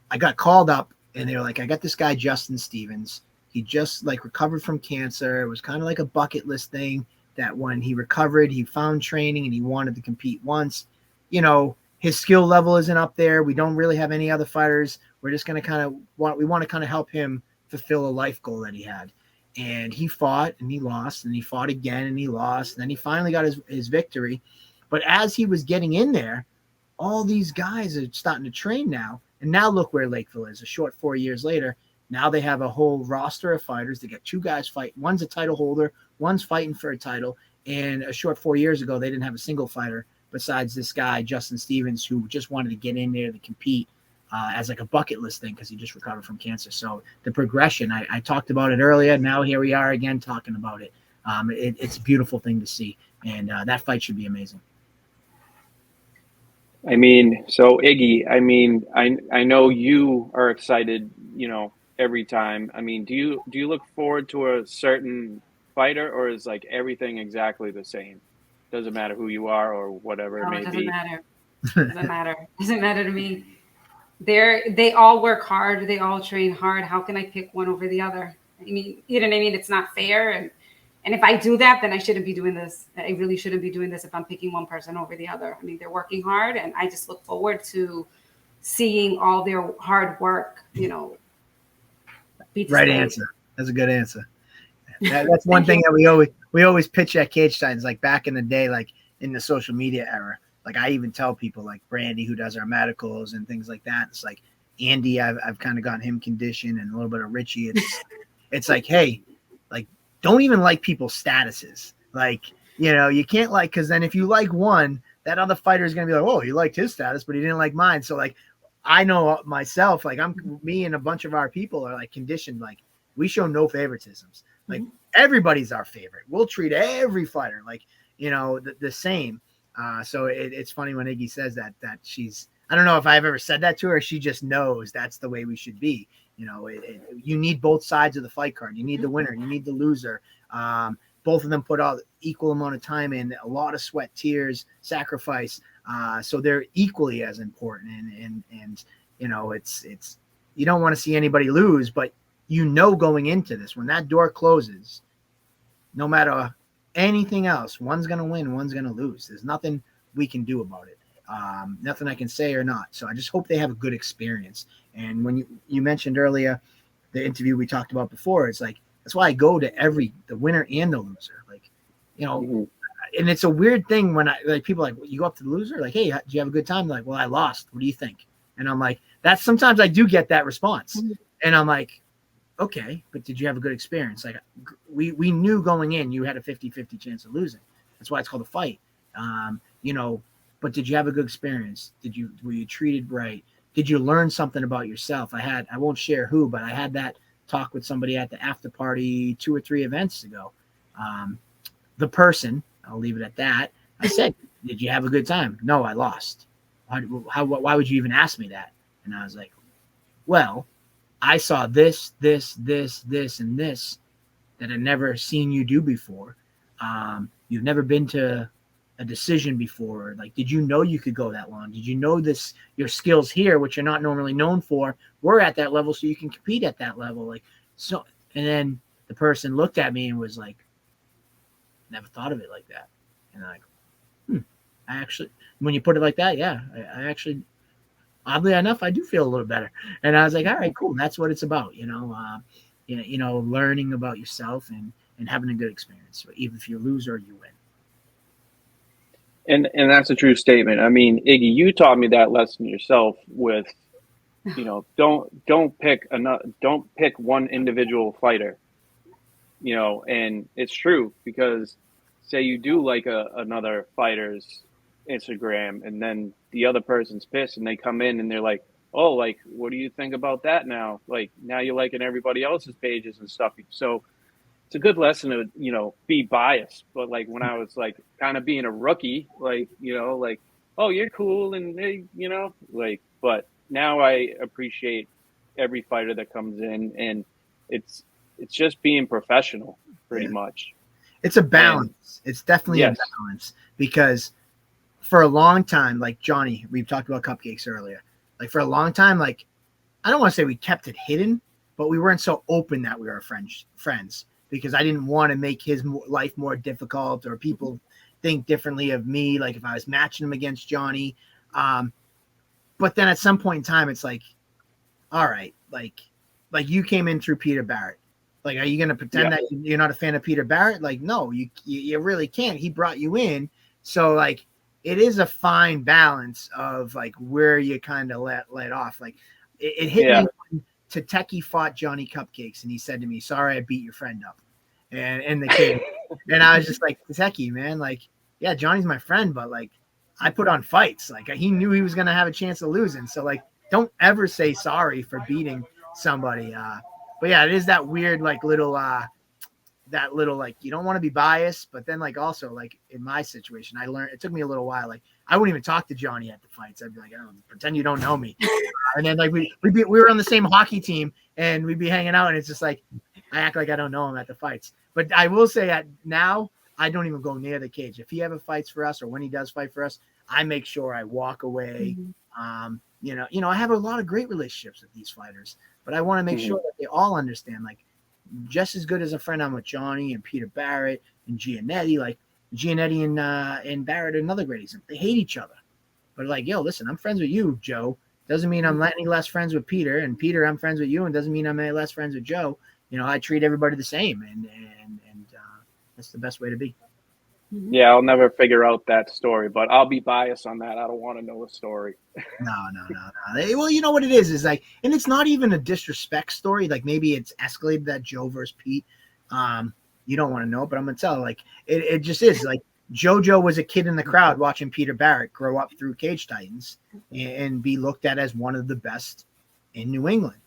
I got called up, and they were like, I got this guy, Justin Stevens. He just recovered from cancer. It was kind of like a bucket list thing that when he recovered, he found training and he wanted to compete once. His skill level isn't up there. We don't really have any other fighters. We're just going to we want to kind of help him fulfill a life goal that he had. And he fought and he lost, and he fought again and he lost. And then he finally got his victory. But as he was getting in there, all these guys are starting to train now, And now look where Lakeville is. A short 4 years later, now they have a whole roster of fighters. They got 2 guys fight. One's a title holder. One's fighting for a title. And a short 4 years ago, they didn't have a single fighter besides this guy, Justin Stevens, who just wanted to get in there to compete as like a bucket list thing because he just recovered from cancer. So the progression, I talked about it earlier. Now here we are again talking about it. It's a beautiful thing to see. And that fight should be amazing. I mean, so Iggy, I mean, I know you are excited, you know, every time. I mean, do you look forward to a certain fighter, or is like everything exactly the same? Doesn't matter who you are or whatever it No, may it doesn't be. matter. Doesn't matter. Doesn't matter to me. They all work hard. They all train hard. How can I pick one over the other? I mean, you know what I mean? It's not fair. And if I do that, then I shouldn't be doing this. I really shouldn't be doing this if I'm picking one person over the other. I mean, they're working hard, and I just look forward to seeing all their hard work, you know. Right answer. That's a good answer. That's one thing that we always pitch at Cage Titans, like back in the day, like in the social media era. Like I even tell people like Brandy, who does our medicals and things like that. It's like Andy, I've kind of gotten him conditioned, and a little bit of Richie. It's like, hey, like don't even like people's statuses. Like, you know, you can't like, because then if you like one, that other fighter is gonna be like, oh, he liked his status, but he didn't like mine. So like, I know myself, like me and a bunch of our people are like conditioned, like we show no favoritisms. Like everybody's our favorite. We'll treat every fighter like, you know, the same. So it's funny when Iggy says that she's, I don't know if I've ever said that to her. She just knows that's the way we should be. You know, you need both sides of the fight card. You need the winner. You need the loser. Both of them put out equal amount of time in, a lot of sweat, tears, sacrifice. So they're equally as important. And you know, it's you don't want to see anybody lose, but you know, going into this, when that door closes, no matter anything else, one's going to win, one's going to lose. There's nothing we can do about it. Nothing I can say or not. So I just hope they have a good experience. And when you mentioned earlier, the interview we talked about before, it's like, that's why I go to the winner and the loser. Like, you know, and it's a weird thing when people like, you go up to the loser, like, hey, do you have a good time? They're like, well, I lost. What do you think? And I'm like, sometimes I do get that response. And I'm like, okay, but did you have a good experience? Like we knew going in, you had a 50-50 chance of losing. That's why it's called a fight. You know, but did you have a good experience? Were you treated right? Did you learn something about yourself? I won't share who, but I had that talk with somebody at the after party 2 or 3 events ago. The person, I'll leave it at that. I said, did you have a good time? No, I lost. Why would you even ask me that? And I was like, well, I saw this, and this that I'd never seen you do before. You've never been to a decision before. Like, did you know you could go that long? Did you know your skills here, which you're not normally known for, were at that level, so you can compete at that level? Like, so, and then the person looked at me and was like, never thought of it like that. And I'm like, I actually, when you put it like that, yeah, I actually, oddly enough, I do feel a little better. And I was like, all right, cool. That's what it's about, you know, learning about yourself and having a good experience, even if you lose or you win. And that's a true statement. I mean, Iggy, you taught me that lesson yourself with, you know, don't pick one individual fighter, you know, and it's true, because say you do like another fighter's Instagram, and then the other person's pissed and they come in and they're like, oh, like, what do you think about that now? Like, now you're liking everybody else's pages and stuff. So it's a good lesson to, you know, be biased. But like when I was like kind of being a rookie, like, you know, like, oh, you're cool. And they, you know, like, but now I appreciate every fighter that comes in, and it's just being professional pretty much. It's a balance. It's definitely a balance, because for a long time, like Johnny, we've talked about cupcakes earlier. Like for a long time, like I don't want to say we kept it hidden, but we weren't so open that we were friends, because I didn't want to make his life more difficult, or people think differently of me. Like if I was matching him against Johnny, but then at some point in time, it's like, all right, like you came in through Peter Barrett. Like, are you going to pretend that you're not a fan of Peter Barrett? Like, no, you really can't. He brought you in. So like, it is a fine balance of like where you kind of let off. Like it hit me when Tateki fought Johnny Cupcakes, and he said to me, "Sorry, I beat your friend up," and in the cage, and I was just like, Tateki, man, like, yeah, Johnny's my friend, but like, I put on fights. Like he knew he was gonna have a chance of losing, so like, don't ever say sorry for beating somebody. But yeah, it is that weird like little like you don't want to be biased, but then like also like in my situation, I learned it took me a little while. Like I wouldn't even talk to Johnny at the fights. I'd be like, oh, pretend you don't know me. And then like we were on the same hockey team and we'd be hanging out, and it's just like I act like I don't know him at the fights. But I will say that now I don't even go near the cage. If he ever fights for us or when he does fight for us, I make sure I walk away. You know, I have a lot of great relationships with these fighters, but I want to make sure that they all understand, like, just as good as a friend I'm with Johnny and Peter Barrett and Giannetti. Like Giannetti and Barrett are another great example. They hate each other, but like, yo, listen, I'm friends with you, Joe. Doesn't mean I'm any less friends with Peter, and Peter, I'm friends with you, and doesn't mean I'm any less friends with Joe. You know, I treat everybody the same, and that's the best way to be. Yeah, I'll never figure out that story, but I'll be biased on that. I don't want to know a story. No. Well, you know what it is like, and it's not even a disrespect story. Like maybe it's escalated that Joe versus Pete. You don't want to know, but I'm gonna tell. Like it just is. Like JoJo was a kid in the crowd watching Peter Barrett grow up through Cage Titans and be looked at as one of the best in New England.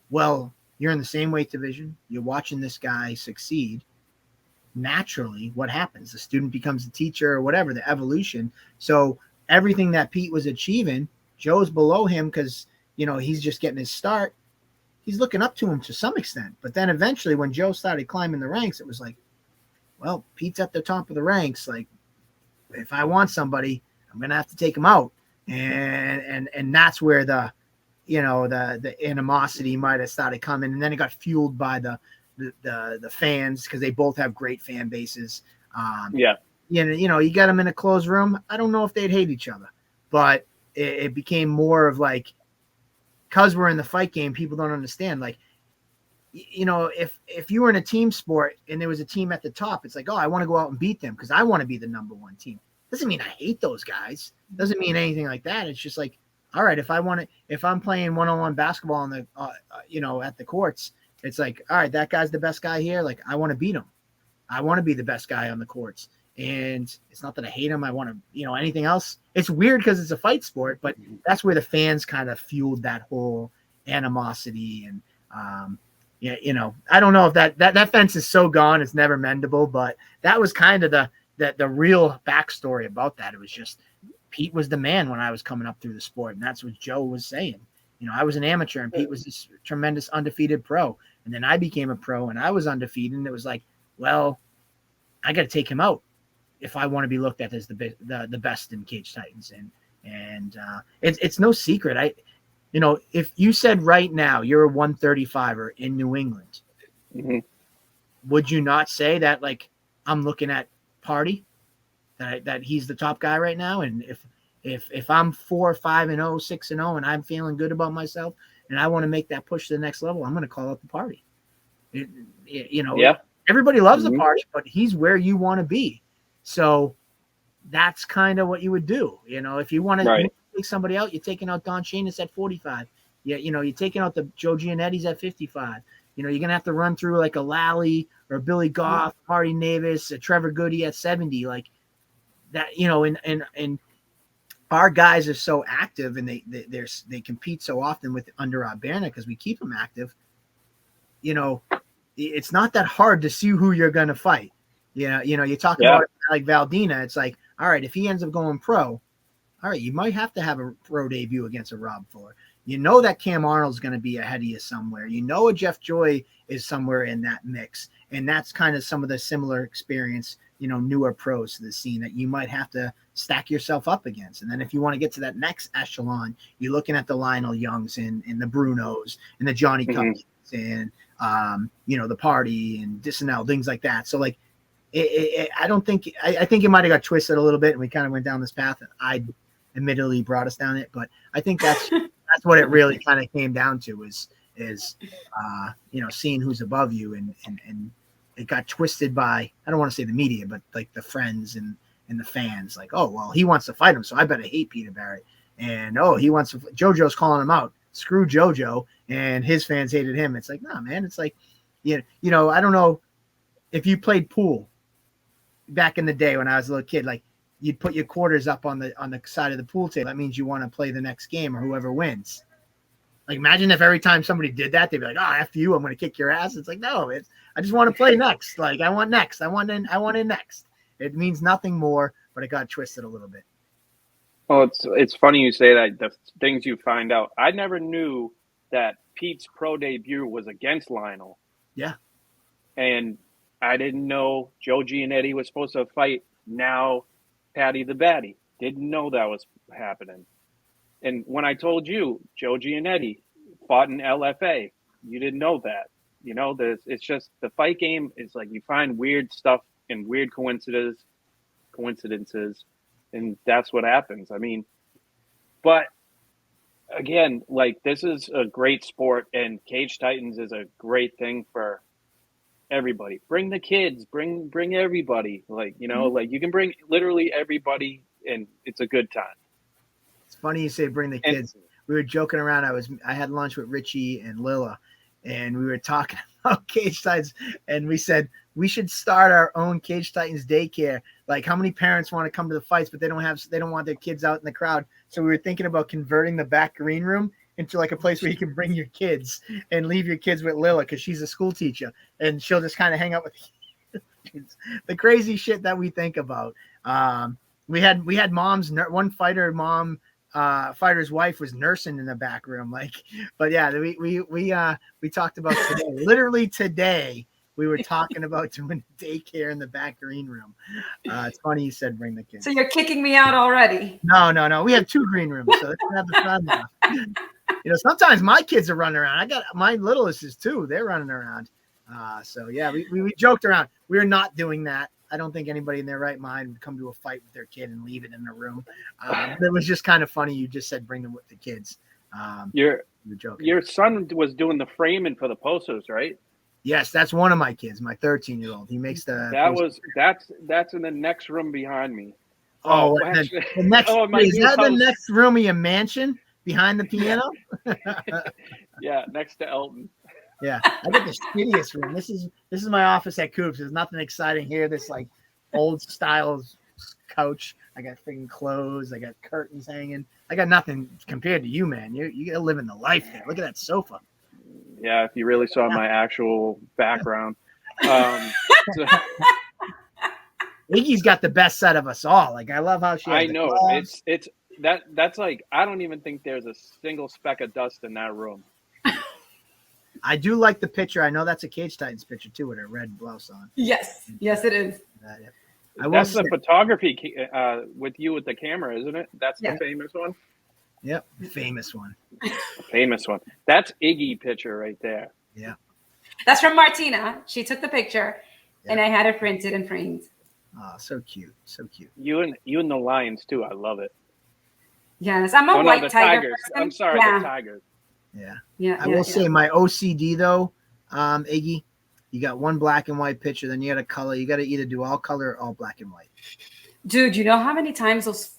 Well, you're in the same weight division. You're watching this guy succeed. Naturally, what happens? The student becomes a teacher or whatever, the evolution. So everything that Pete was achieving, Joe's below him because, you know, he's just getting his start. He's looking up to him to some extent. But then eventually when Joe started climbing the ranks, it was like, well, Pete's at the top of the ranks. Like, if I want somebody, I'm going to have to take him out. And that's where the animosity might have started coming. And then it got fueled by the fans, because they both have great fan bases. You got them in a closed room. I don't know if they'd hate each other, but it became more of like, because we're in the fight game, people don't understand. Like, you know, if you were in a team sport and there was a team at the top, it's like, oh, I want to go out and beat them because I want to be the number one team. Doesn't mean I hate those guys. Doesn't mean anything like that. It's just like, all right, if I'm playing one-on-one basketball on the at the courts, it's like, all right, that guy's the best guy here. Like, I want to beat him. I want to be the best guy on the courts. And it's not that I hate him. I want to, anything else. It's weird because it's a fight sport, but that's where the fans kind of fueled that whole animosity. And, I don't know if that fence is so gone, it's never mendable, but that was kind of the real backstory about that. It was just Pete was the man when I was coming up through the sport. And that's what Joe was saying. I was an amateur and Pete was this tremendous undefeated pro. And then I became a pro and I was undefeated. And it was like, well, I got to take him out if I want to be looked at as the best in Cage Titans. And it's no secret. If you said right now you're a 135er in New England, would you not say that, like, I'm looking at Party, that he's the top guy right now? And if I'm 4-5-0, 6-0, and I'm feeling good about myself and I want to make that push to the next level, I'm going to call up the Party. Everybody loves the Party, but he's where you want to be. So that's kind of what you would do. If you want to take somebody out, you're taking out Don Shanis at 45. You're taking out the Joe Giannetti's at 55. You're going to have to run through like a Lally or Billy Goff, Marty Navis, Trevor Goody at 70. Like that, and our guys are so active and they compete so often with under our banner because we keep them active. It's not that hard to see who you're going to fight. You talk about like Valdina. It's like, all right, if he ends up going pro, all right, you might have to have a pro debut against a Rob Fuller. That Cam Arnold's going to be ahead of you somewhere. A Jeff Joy is somewhere in that mix. And that's kind of some of the similar experience, newer pros to the scene that you might have to stack yourself up against. And then if you want to get to that next echelon, you're looking at the Lionel Youngs and the Brunos and the Johnny Cupcakes and, the Party and Disnell, things like that. So like, I think it might have got twisted a little bit and we kind of went down this path and I admittedly brought us down it, but I think that's what it really kind of came down to is seeing who's above you and it got twisted by, I don't want to say the media, but like the friends and and the fans like, oh, well, he wants to fight him, so I better hate Peter Barrett. And, oh, he wants to – JoJo's calling him out. Screw JoJo, and his fans hated him. It's like, nah, man. It's like, you know, I don't know if you played pool back in the day when I was a little kid, like you'd put your quarters up on the side of the pool table. That means you want to play the next game or whoever wins. Like, imagine if every time somebody did that, they'd be like, oh, after you, I'm going to kick your ass. It's like, no, I just want to play next. Like, I want next. I want in next. It means nothing more, but it got twisted a little bit. Well, it's funny you say that, the things you find out. I never knew that Pete's pro debut was against Lionel. Yeah. And I didn't know Joe Giannetti was supposed to fight now Patty the Batty. Didn't know that was happening. And when I told you Joe Giannetti fought in LFA, you didn't know that. You know, it's just the fight game is like you find weird stuff and weird coincidences, and that's what happens. I mean, but again, like, this is a great sport, and Cage Titans is a great thing for everybody. Bring the kids, bring everybody. Like, you know, like you can bring literally everybody, and it's a good time. It's funny you say bring the kids. We were joking around. I had lunch with Richie and Lila, and we were talking about Cage Titans, and we said we should start our own Cage Titans daycare. Like, how many parents want to come to the fights, but they don't want their kids out in the crowd. So we were thinking about converting the back green room into like a place where you can bring your kids and leave your kids with Lila, because she's a school teacher and she'll just kind of hang out with kids. The crazy shit that we think about. We had moms. One fighter's wife was nursing in the back room. Like, but yeah, we talked about today. Literally today, we were talking about doing daycare in the back green room. It's funny you said bring the kids. So you're kicking me out already? No. We have 2 green rooms, so let's have the fun now. You know, sometimes my kids are running around. I got my littlest is 2. They're running around. So yeah, we joked around. We're not doing that. I don't think anybody in their right mind would come to a fight with their kid and leave it in the room. It was just kind of funny. You just said bring them with the kids. You're joking. Your son was doing the framing for the posters, right? Yes, that's one of my kids, my 13-year-old. He makes the. That's in the next room behind me. Oh, the next is that the next room of your mansion behind the piano? Yeah, next to Elton. Yeah, I got the shittiest room. This is my office at Coops. There's nothing exciting here. This like old style couch. I got freaking clothes. I got curtains hanging. I got nothing compared to you, man. You gotta live in the life there. Look at that sofa. Yeah, if you really saw my actual background. Iggy's got the best set of us all. Like, I love how she. I know it's that's like, I don't even think there's a single speck of dust in that room. I do like the picture. I know that's a Cage Titans picture too, with a red blouse on. Yes, it is. That's the photography with you with the camera, isn't it? That's the famous one. Yep, famous one. Famous one. That's Iggy picture right there. Yeah, that's from Martina. She took the picture, and I had it printed and framed. Oh, so cute, so cute. You and the lions too. I love it. Yes, I'm a white tiger person. I'm sorry, the tigers. Yeah. I will say my OCD though, Iggy, you got one black and white picture, then you got a color. You got to either do all color or all black and white. Dude, you know how many times those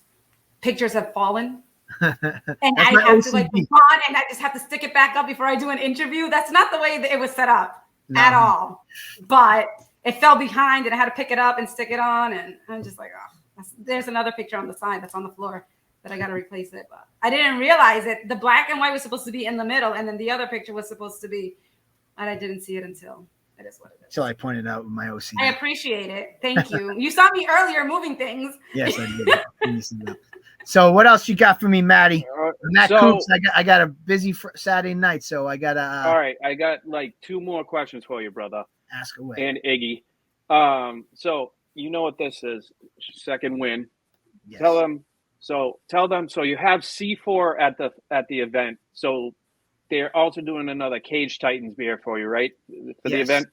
pictures have fallen? And I have to like move on, and I just have to stick it back up before I do an interview. That's not the way that it was set up at all. But it fell behind, and I had to pick it up and stick it on, and I'm just like, oh, there's another picture on the side that's on the floor that I got to replace it. But I didn't realize it. The black and white was supposed to be in the middle, and then the other picture was supposed to be, and I didn't see it until it is what it is. Until I pointed out my OCD. I appreciate it. Thank you. You saw me earlier moving things. Yes, I did. So what else you got for me, Matty? Matt Coops, I got a busy Saturday night, so I got all right, I got like 2 more questions for you, brother. Ask away. And Iggy. So you know what this is. Second win. Yes. Tell them. So you have C4 at the event. So they're also doing another Cage Titans beer for you, right? For the event.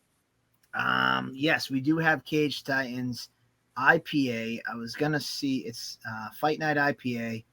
Yes, we do have Cage Titans IPA. I was gonna see it's Fight Night IPA.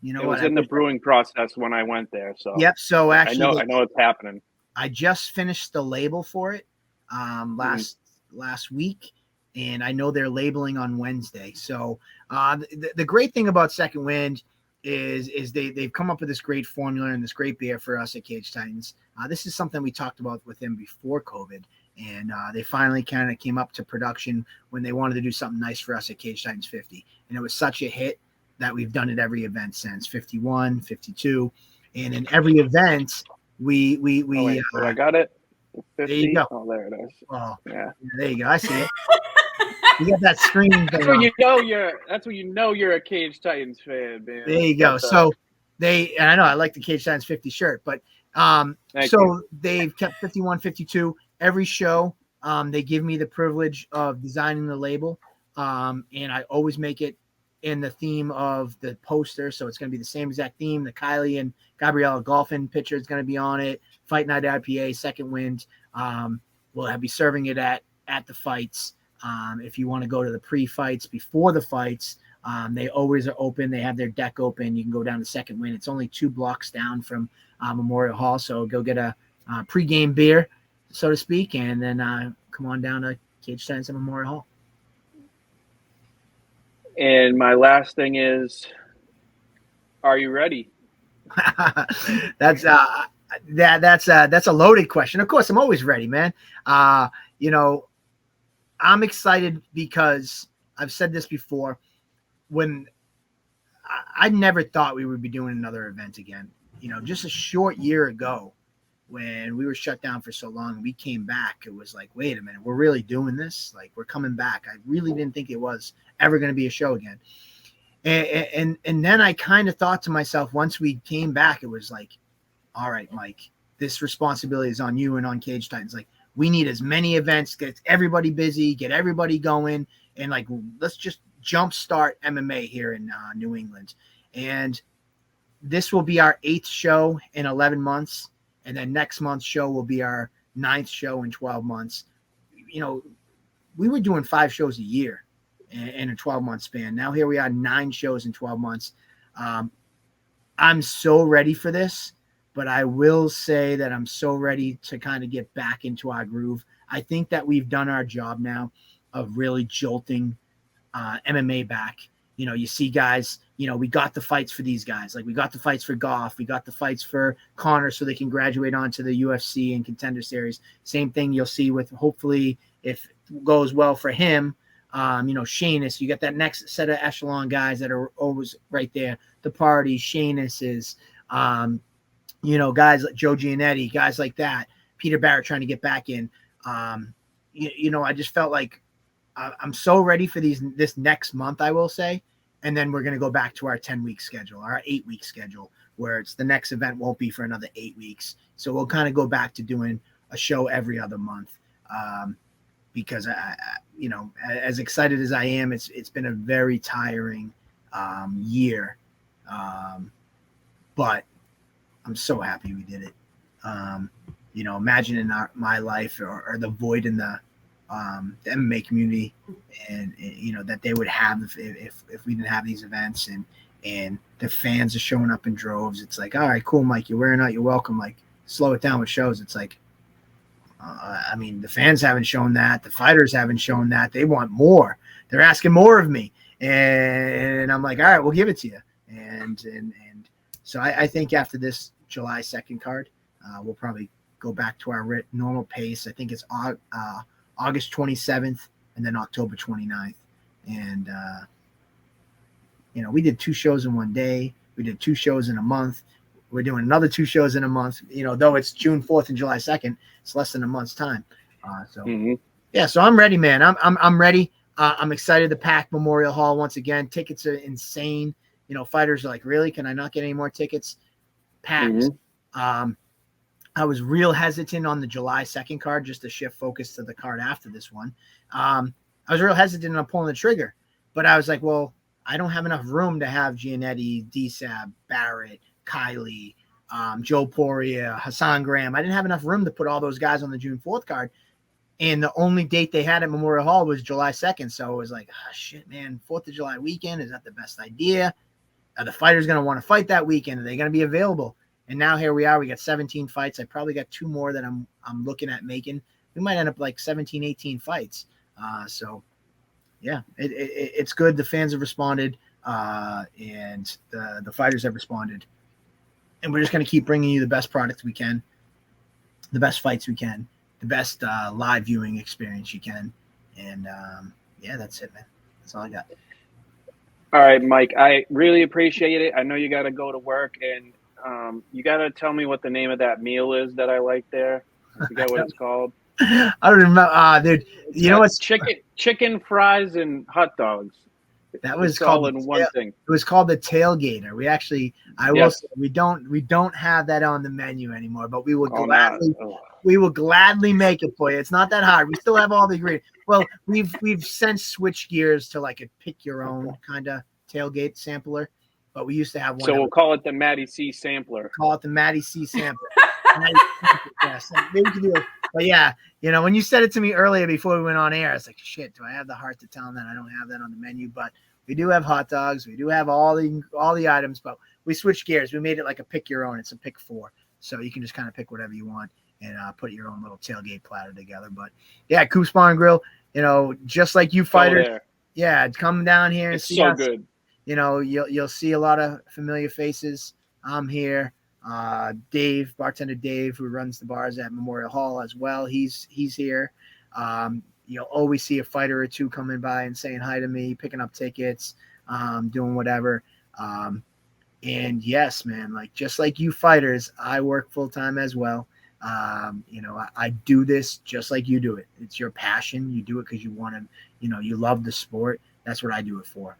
You know, it was in the brewing process when I went there. So yep. So actually, I know it's happening. I just finished the label for it last week, and I know they're labeling on Wednesday. So the great thing about Second Wind is they've come up with this great formula and this great beer for us at Cage Titans. This is something we talked about with them before COVID, and they finally kind of came up to production when they wanted to do something nice for us at Cage Titans 50, and it was such a hit that we've done it every event since 51, 52, and in every event we so I got it. 50. There you go. Oh, there it is. Oh, Yeah. there you go. I see it. You got that screen. That's when you know you're a Cage Titans fan, man. There you go. So and I know I like the Cage Titans 50 shirt, but they've kept 51, 52 every show. They give me the privilege of designing the label, and I always make it in the theme of the poster. So it's going to be the same exact theme. The Kylie and Gabriella Golfin picture is going to be on it. Fight Night IPA, Second Wind. We'll be serving it at the fights. If you want to go to the pre-fights, before the fights, they always are open. They have their deck open. You can go down to Second Wind. It's only 2 blocks down from Memorial Hall. So go get a pre-game beer, so to speak, and then come on down to Cage Titans at Memorial Hall. And my last thing is, are you ready? That's a loaded question. Of course, I'm always ready, man. I'm excited because I've said this before. When I never thought we would be doing another event again. Just a short year ago, when we were shut down for so long, we came back. It was like, wait a minute, we're really doing this? Like, we're coming back. I really didn't think it was ever going to be a show again. And then I kind of thought to myself, once we came back, it was like, all right, Mike, this responsibility is on you and on Cage Titans. Like, we need as many events, get everybody busy, get everybody going, and like, let's just jumpstart MMA here in New England. And this will be our 8th show in 11 months. And then next month's show will be our 9th show in 12 months. We were doing 5 shows a year in a 12-month span. Now here we are, 9 shows in 12 months. I'm so ready for this, but I will say that I'm so ready to kind of get back into our groove. I think that we've done our job now of really jolting MMA back. You see guys, we got the fights for these guys. Like, we got the fights for Goff. We got the fights for Connor so they can graduate onto the UFC and Contender Series. Same thing you'll see with, hopefully, if it goes well for him, Sheamus. You got that next set of echelon guys that are always right there. The Party, Sheamus's, guys like Joe Giannetti, guys like that. Peter Barrett trying to get back in. I just felt like I'm so ready for this next month, I will say. And then we're going to go back to our 10-week schedule, our 8-week schedule, where it's the next event won't be for another 8 weeks. So we'll kind of go back to doing a show every other month. Because as excited as I am, it's been a very tiring year. But I'm so happy we did it. Imagine in my life or the void in the MMA community, and that they would have if we didn't have these events, and the fans are showing up in droves. It's like, all right, cool, Mike, you're wearing out, you're welcome. Like, slow it down with shows. It's like, the fans haven't shown that, the fighters haven't shown that. They want more. They're asking more of me, and I'm like, all right, we'll give it to you. And so I think after this July 2nd card, we'll probably go back to our normal pace. I think it's August 27th and then October 29th. And, we did 2 shows in one day. We did 2 shows in a month. We're doing another 2 shows in a month. Though it's June 4th and July 2nd, it's less than a month's time. Yeah, so I'm ready, man. I'm ready. I'm excited to pack Memorial Hall once again. Tickets are insane. Fighters are like, really? Can I not get any more tickets? Packed. I was real hesitant on the July 2nd card, just to shift focus to the card after this one. I was real hesitant on pulling the trigger, but I was like, well, I don't have enough room to have Giannetti, DSAB, Barrett, Kylie, Joe Poirier, Hassan Graham. I didn't have enough room to put all those guys on the June 4th card. And the only date they had at Memorial Hall was July 2nd. So it was like, oh, shit, man, 4th of July weekend, is that the best idea? Are the fighters going to want to fight that weekend? Are they going to be available? And now here we are. We got 17 fights. I probably got 2 more that I'm looking at making. We might end up like 17, 18 fights. So yeah, it's good. The fans have responded, and the fighters have responded, and we're just going to keep bringing you the best product we can, the best fights we can, the best live viewing experience you can, and yeah, that's it, man. That's all I got. All right, Mike, I really appreciate it. I know you got to go to work, and you got to tell me what the name of that meal is that I like there. I forget what it's called. I don't remember, dude. It's You know what's chicken fries and hot dogs. that was It's called all in one thing. It was called the tailgater. We actually, I will Yes. say, we don't have that on the menu anymore, but we will Oh, gladly no. we will gladly make it for you. It's not that hard. We still have all the ingredients. Well, we've since switched gears to like a pick your own kind of tailgate sampler, but we used to have one. So we'll call it the MattieC's sampler. Call it the MattieC's sampler. Yes, maybe we can do it. But yeah, you know, when you said it to me earlier before we went on air, it's like, shit, do I have the heart to tell them that I don't have that on the menu? But we do have hot dogs. We do have all the items, but we switched gears. We made it like a pick your own. It's a pick 4. So you can just kind of pick whatever you want and put your own little tailgate platter together. But yeah, Coop's Bar and Grill, you know, just like you fighters. Yeah, come down here and it's see so us. Good. You know, you'll see a lot of familiar faces. I'm here. Dave, bartender Dave, who runs the bars at Memorial Hall as well. He's here. You'll always see a fighter or two coming by and saying hi to me, picking up tickets, doing whatever. And yes, man, like just like you fighters, I work full time as well. You know, I do this just like you do it. It's your passion. You do it because you want to, you know, you love the sport. That's what I do it for.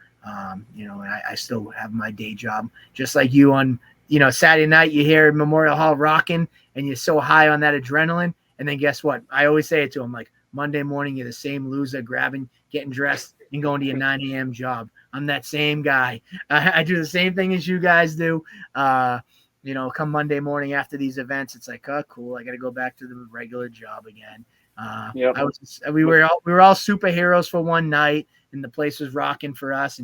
You know, and I still have my day job, just like you on, you know, Saturday night, you hear Memorial Hall rocking and you're so high on that adrenaline. And then guess what? I always say it to them, like Monday morning, you're the same loser grabbing, getting dressed and going to your 9 a.m. job. I'm that same guy. I do the same thing as you guys do. You know, come Monday morning after these events, it's like, oh, cool. I got to go back to the regular job again. Yep. We were all superheroes for one night and the place was rocking for us.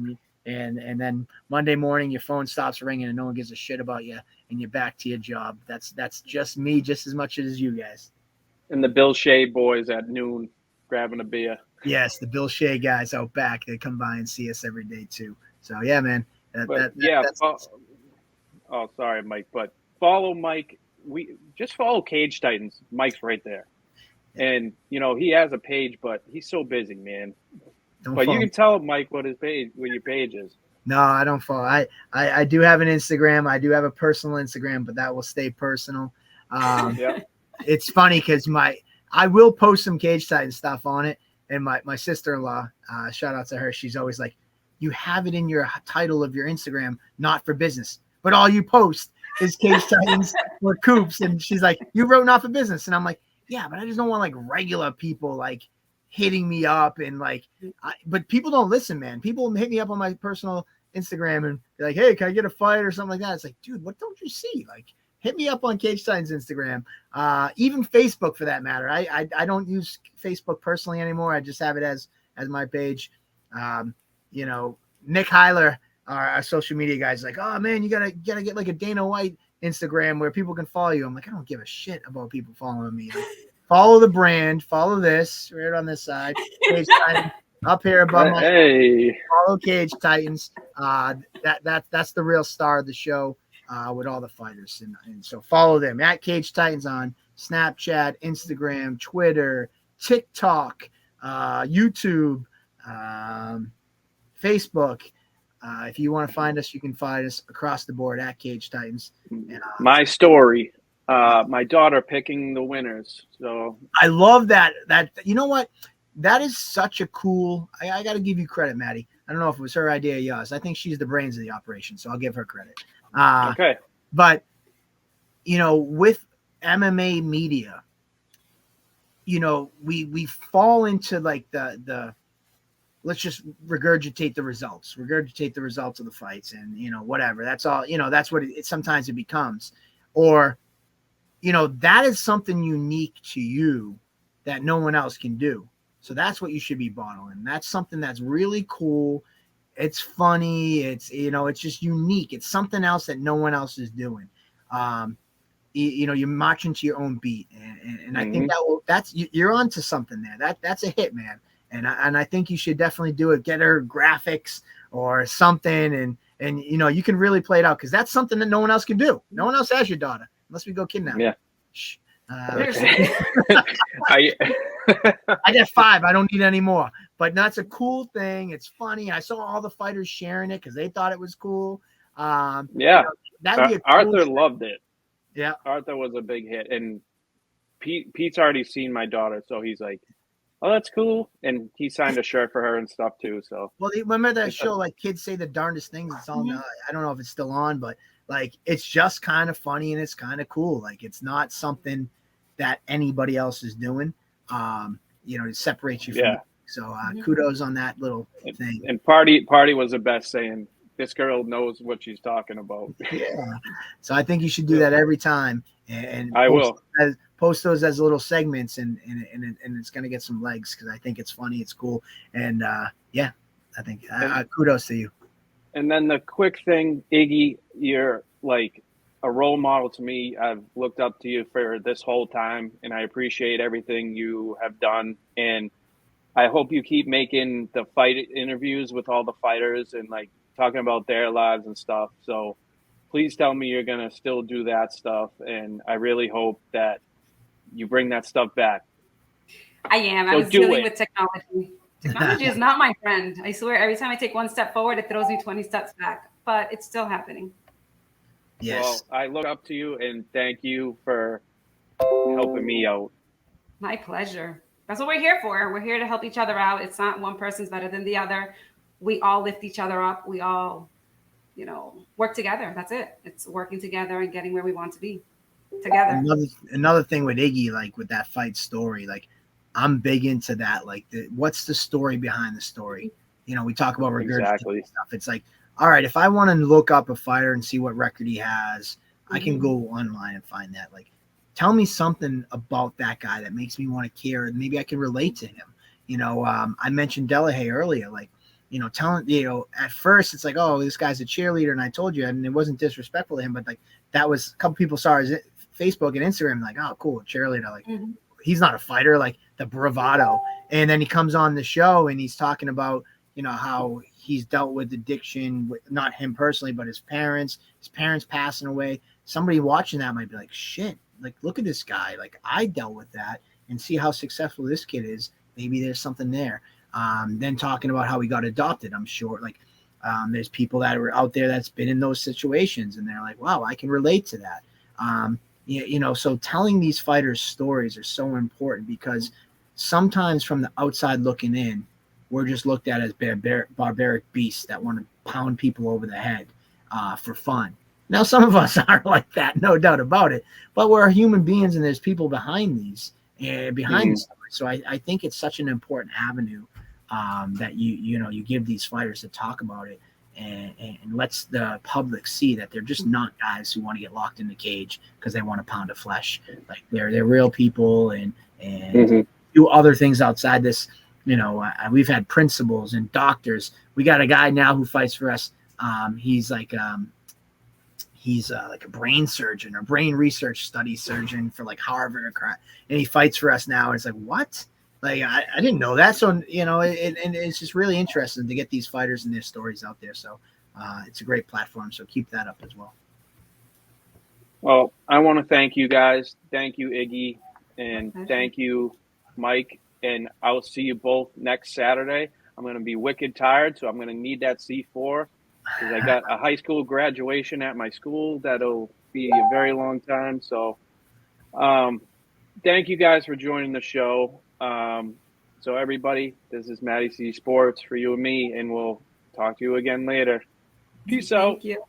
And then Monday morning, your phone stops ringing and no one gives a shit about you, and you're back to your job. That's just me, just as much as you guys. And the Bill Shea boys at noon grabbing a beer. Yes, the Bill Shea guys out back. They come by and see us every day too. So yeah, man. Oh, sorry, Mike, but follow Mike. We just follow Cage Titans. Mike's right there, and you know he has a page, but he's so busy, man. But you can tell Mike what your page is. No, I don't follow. I do have an Instagram. I do have a personal Instagram, but that will stay personal. Yeah. It's funny because I will post some Cage Titan stuff on it, and my sister-in-law, shout out to her, she's always like, you have it in your title of your Instagram, not for business, but all you post is Cage Titans or Coops, and she's like, you wrote not for business, and I'm like, yeah, but I just don't want like regular people like hitting me up and like, but people don't listen, man. People hit me up on my personal Instagram and be like, hey, can I get a fight or something like that? It's like, dude, what don't you see? Like, hit me up on Cage Titans Instagram, even Facebook for that matter. I don't use Facebook personally anymore. I just have it as my page. You know, Nick Heiler, our social media guy, is like, oh man, you gotta get like a Dana White Instagram where people can follow you. I'm like, I don't give a shit about people following me. Like, follow the brand, follow this right on this side. Cage Titans up here above my hey. Follow Cage Titans. That's the real star of the show with all the fighters. And so follow them at Cage Titans on Snapchat, Instagram, Twitter, TikTok, YouTube, Facebook. If you want to find us, you can find us across the board at Cage Titans. My story. My daughter picking the winners. So I love that. You know what? That is such a cool. I got to give you credit, Mattie. I don't know if it was her idea or yours. I think she's the brains of the operation, so I'll give her credit. Okay. But you know, with MMA media, you know, we fall into like the let's just regurgitate the results of the fights, and you know, whatever. That's all. You know, that's what it sometimes it becomes, or you know, that is something unique to you that no one else can do. So that's what you should be bottling. That's something that's really cool. It's funny. It's, you know, it's just unique. It's something else that no one else is doing. You know, you're marching to your own beat. And I think you're onto something there. That's a hit, man. And I think you should definitely do it. Get her graphics or something, and you know, you can really play it out, because that's something that no one else can do. No one else has your daughter unless we go kidnap her. Yeah. Shh. Okay. I got 5. I don't need any more. But that's a cool thing. It's funny. I saw all the fighters sharing it because they thought it was cool. Yeah. You know, that'd be a cool Arthur thing. loved it. Yeah. Arthur was a big hit, and Pete's already seen my daughter, so he's like, "Oh, that's cool," and he signed a shirt for her and stuff too. So, well, remember that show, like Kids Say the Darndest Things? It's on. I don't know if it's still on, but like it's just kind of funny and it's kind of cool. Like it's not something that anybody else is doing. You know, it separates you from. yeah. So kudos on that little thing. And Party was the best, saying, "This girl knows what she's talking about." Yeah. So I think you should do that every time, and I will post those as little segments, and it's going to get some legs, because I think it's funny, it's cool, and yeah, I think kudos to you. And then the quick thing, Iggy, you're like a role model to me. I've looked up to you for this whole time, and I appreciate everything you have done. And I hope you keep making the fight interviews with all the fighters and like talking about their lives and stuff. So please tell me you're going to still do that stuff. And I really hope that you bring that stuff back. I am. I was dealing with technology. Technology is not my friend. I swear, every time I take one step forward, it throws me 20 steps back. But it's still happening. Yes. Well, I look up to you, and thank you for helping me out. My pleasure. That's what we're here for. We're here to help each other out. It's not one person's better than the other. We all lift each other up. We all, you know, work together. That's it. It's working together and getting where we want to be together. Another thing with Iggy, like with that fight story, like I'm big into that. Like, what's the story behind the story? You know, we talk about regurgitating stuff. It's like, all right, if I want to look up a fighter and see what record he has, I can go online and find that. Like, tell me something about that guy that makes me want to care, and maybe I can relate to him. You know, I mentioned Delahaye earlier. Like, you know, at first it's like, oh, this guy's a cheerleader, and I told you, and it wasn't disrespectful to him, but like that was a couple people saw his Facebook and Instagram, like, oh, cool, cheerleader. Like, he's not a fighter, like the bravado. And then he comes on the show and he's talking about, you know, how he's dealt with addiction, not him personally, but his parents passing away. Somebody watching that might be like, shit, like, look at this guy. Like, I dealt with that, and see how successful this kid is. Maybe there's something there. Then talking about how he got adopted, I'm sure, like, there's people that are out there that's been in those situations, and they're like, wow, I can relate to that. You know, so telling these fighters' stories are so important, because sometimes from the outside looking in, we're just looked at as barbaric beasts that want to pound people over the head for fun. Now, some of us are like that, no doubt about it, but we're human beings, and there's people behind these, behind the story. So I think it's such an important avenue that you give these fighters to talk about it, and lets the public see that they're just not guys who want to get locked in the cage because they want a pound of flesh. Like, they're real people, and do other things outside this. You know, we've had principals and doctors. We got a guy now who fights for us. He's like a brain surgeon or brain research study surgeon for like Harvard or crap, and he fights for us now. And it's like, what? Like, I didn't know that. So, you know, and it's just really interesting to get these fighters and their stories out there. So it's a great platform. So keep that up as well. Well, I want to thank you guys. Thank you, Iggy, and thank you, Mike. And I'll see you both next Saturday. I'm going to be wicked tired, so I'm going to need that C4, because I got a high school graduation at my school. That'll be a very long time. So thank you guys for joining the show. So everybody, this is MattieC's Sports for you and me, and we'll talk to you again later. Peace out. Thank you.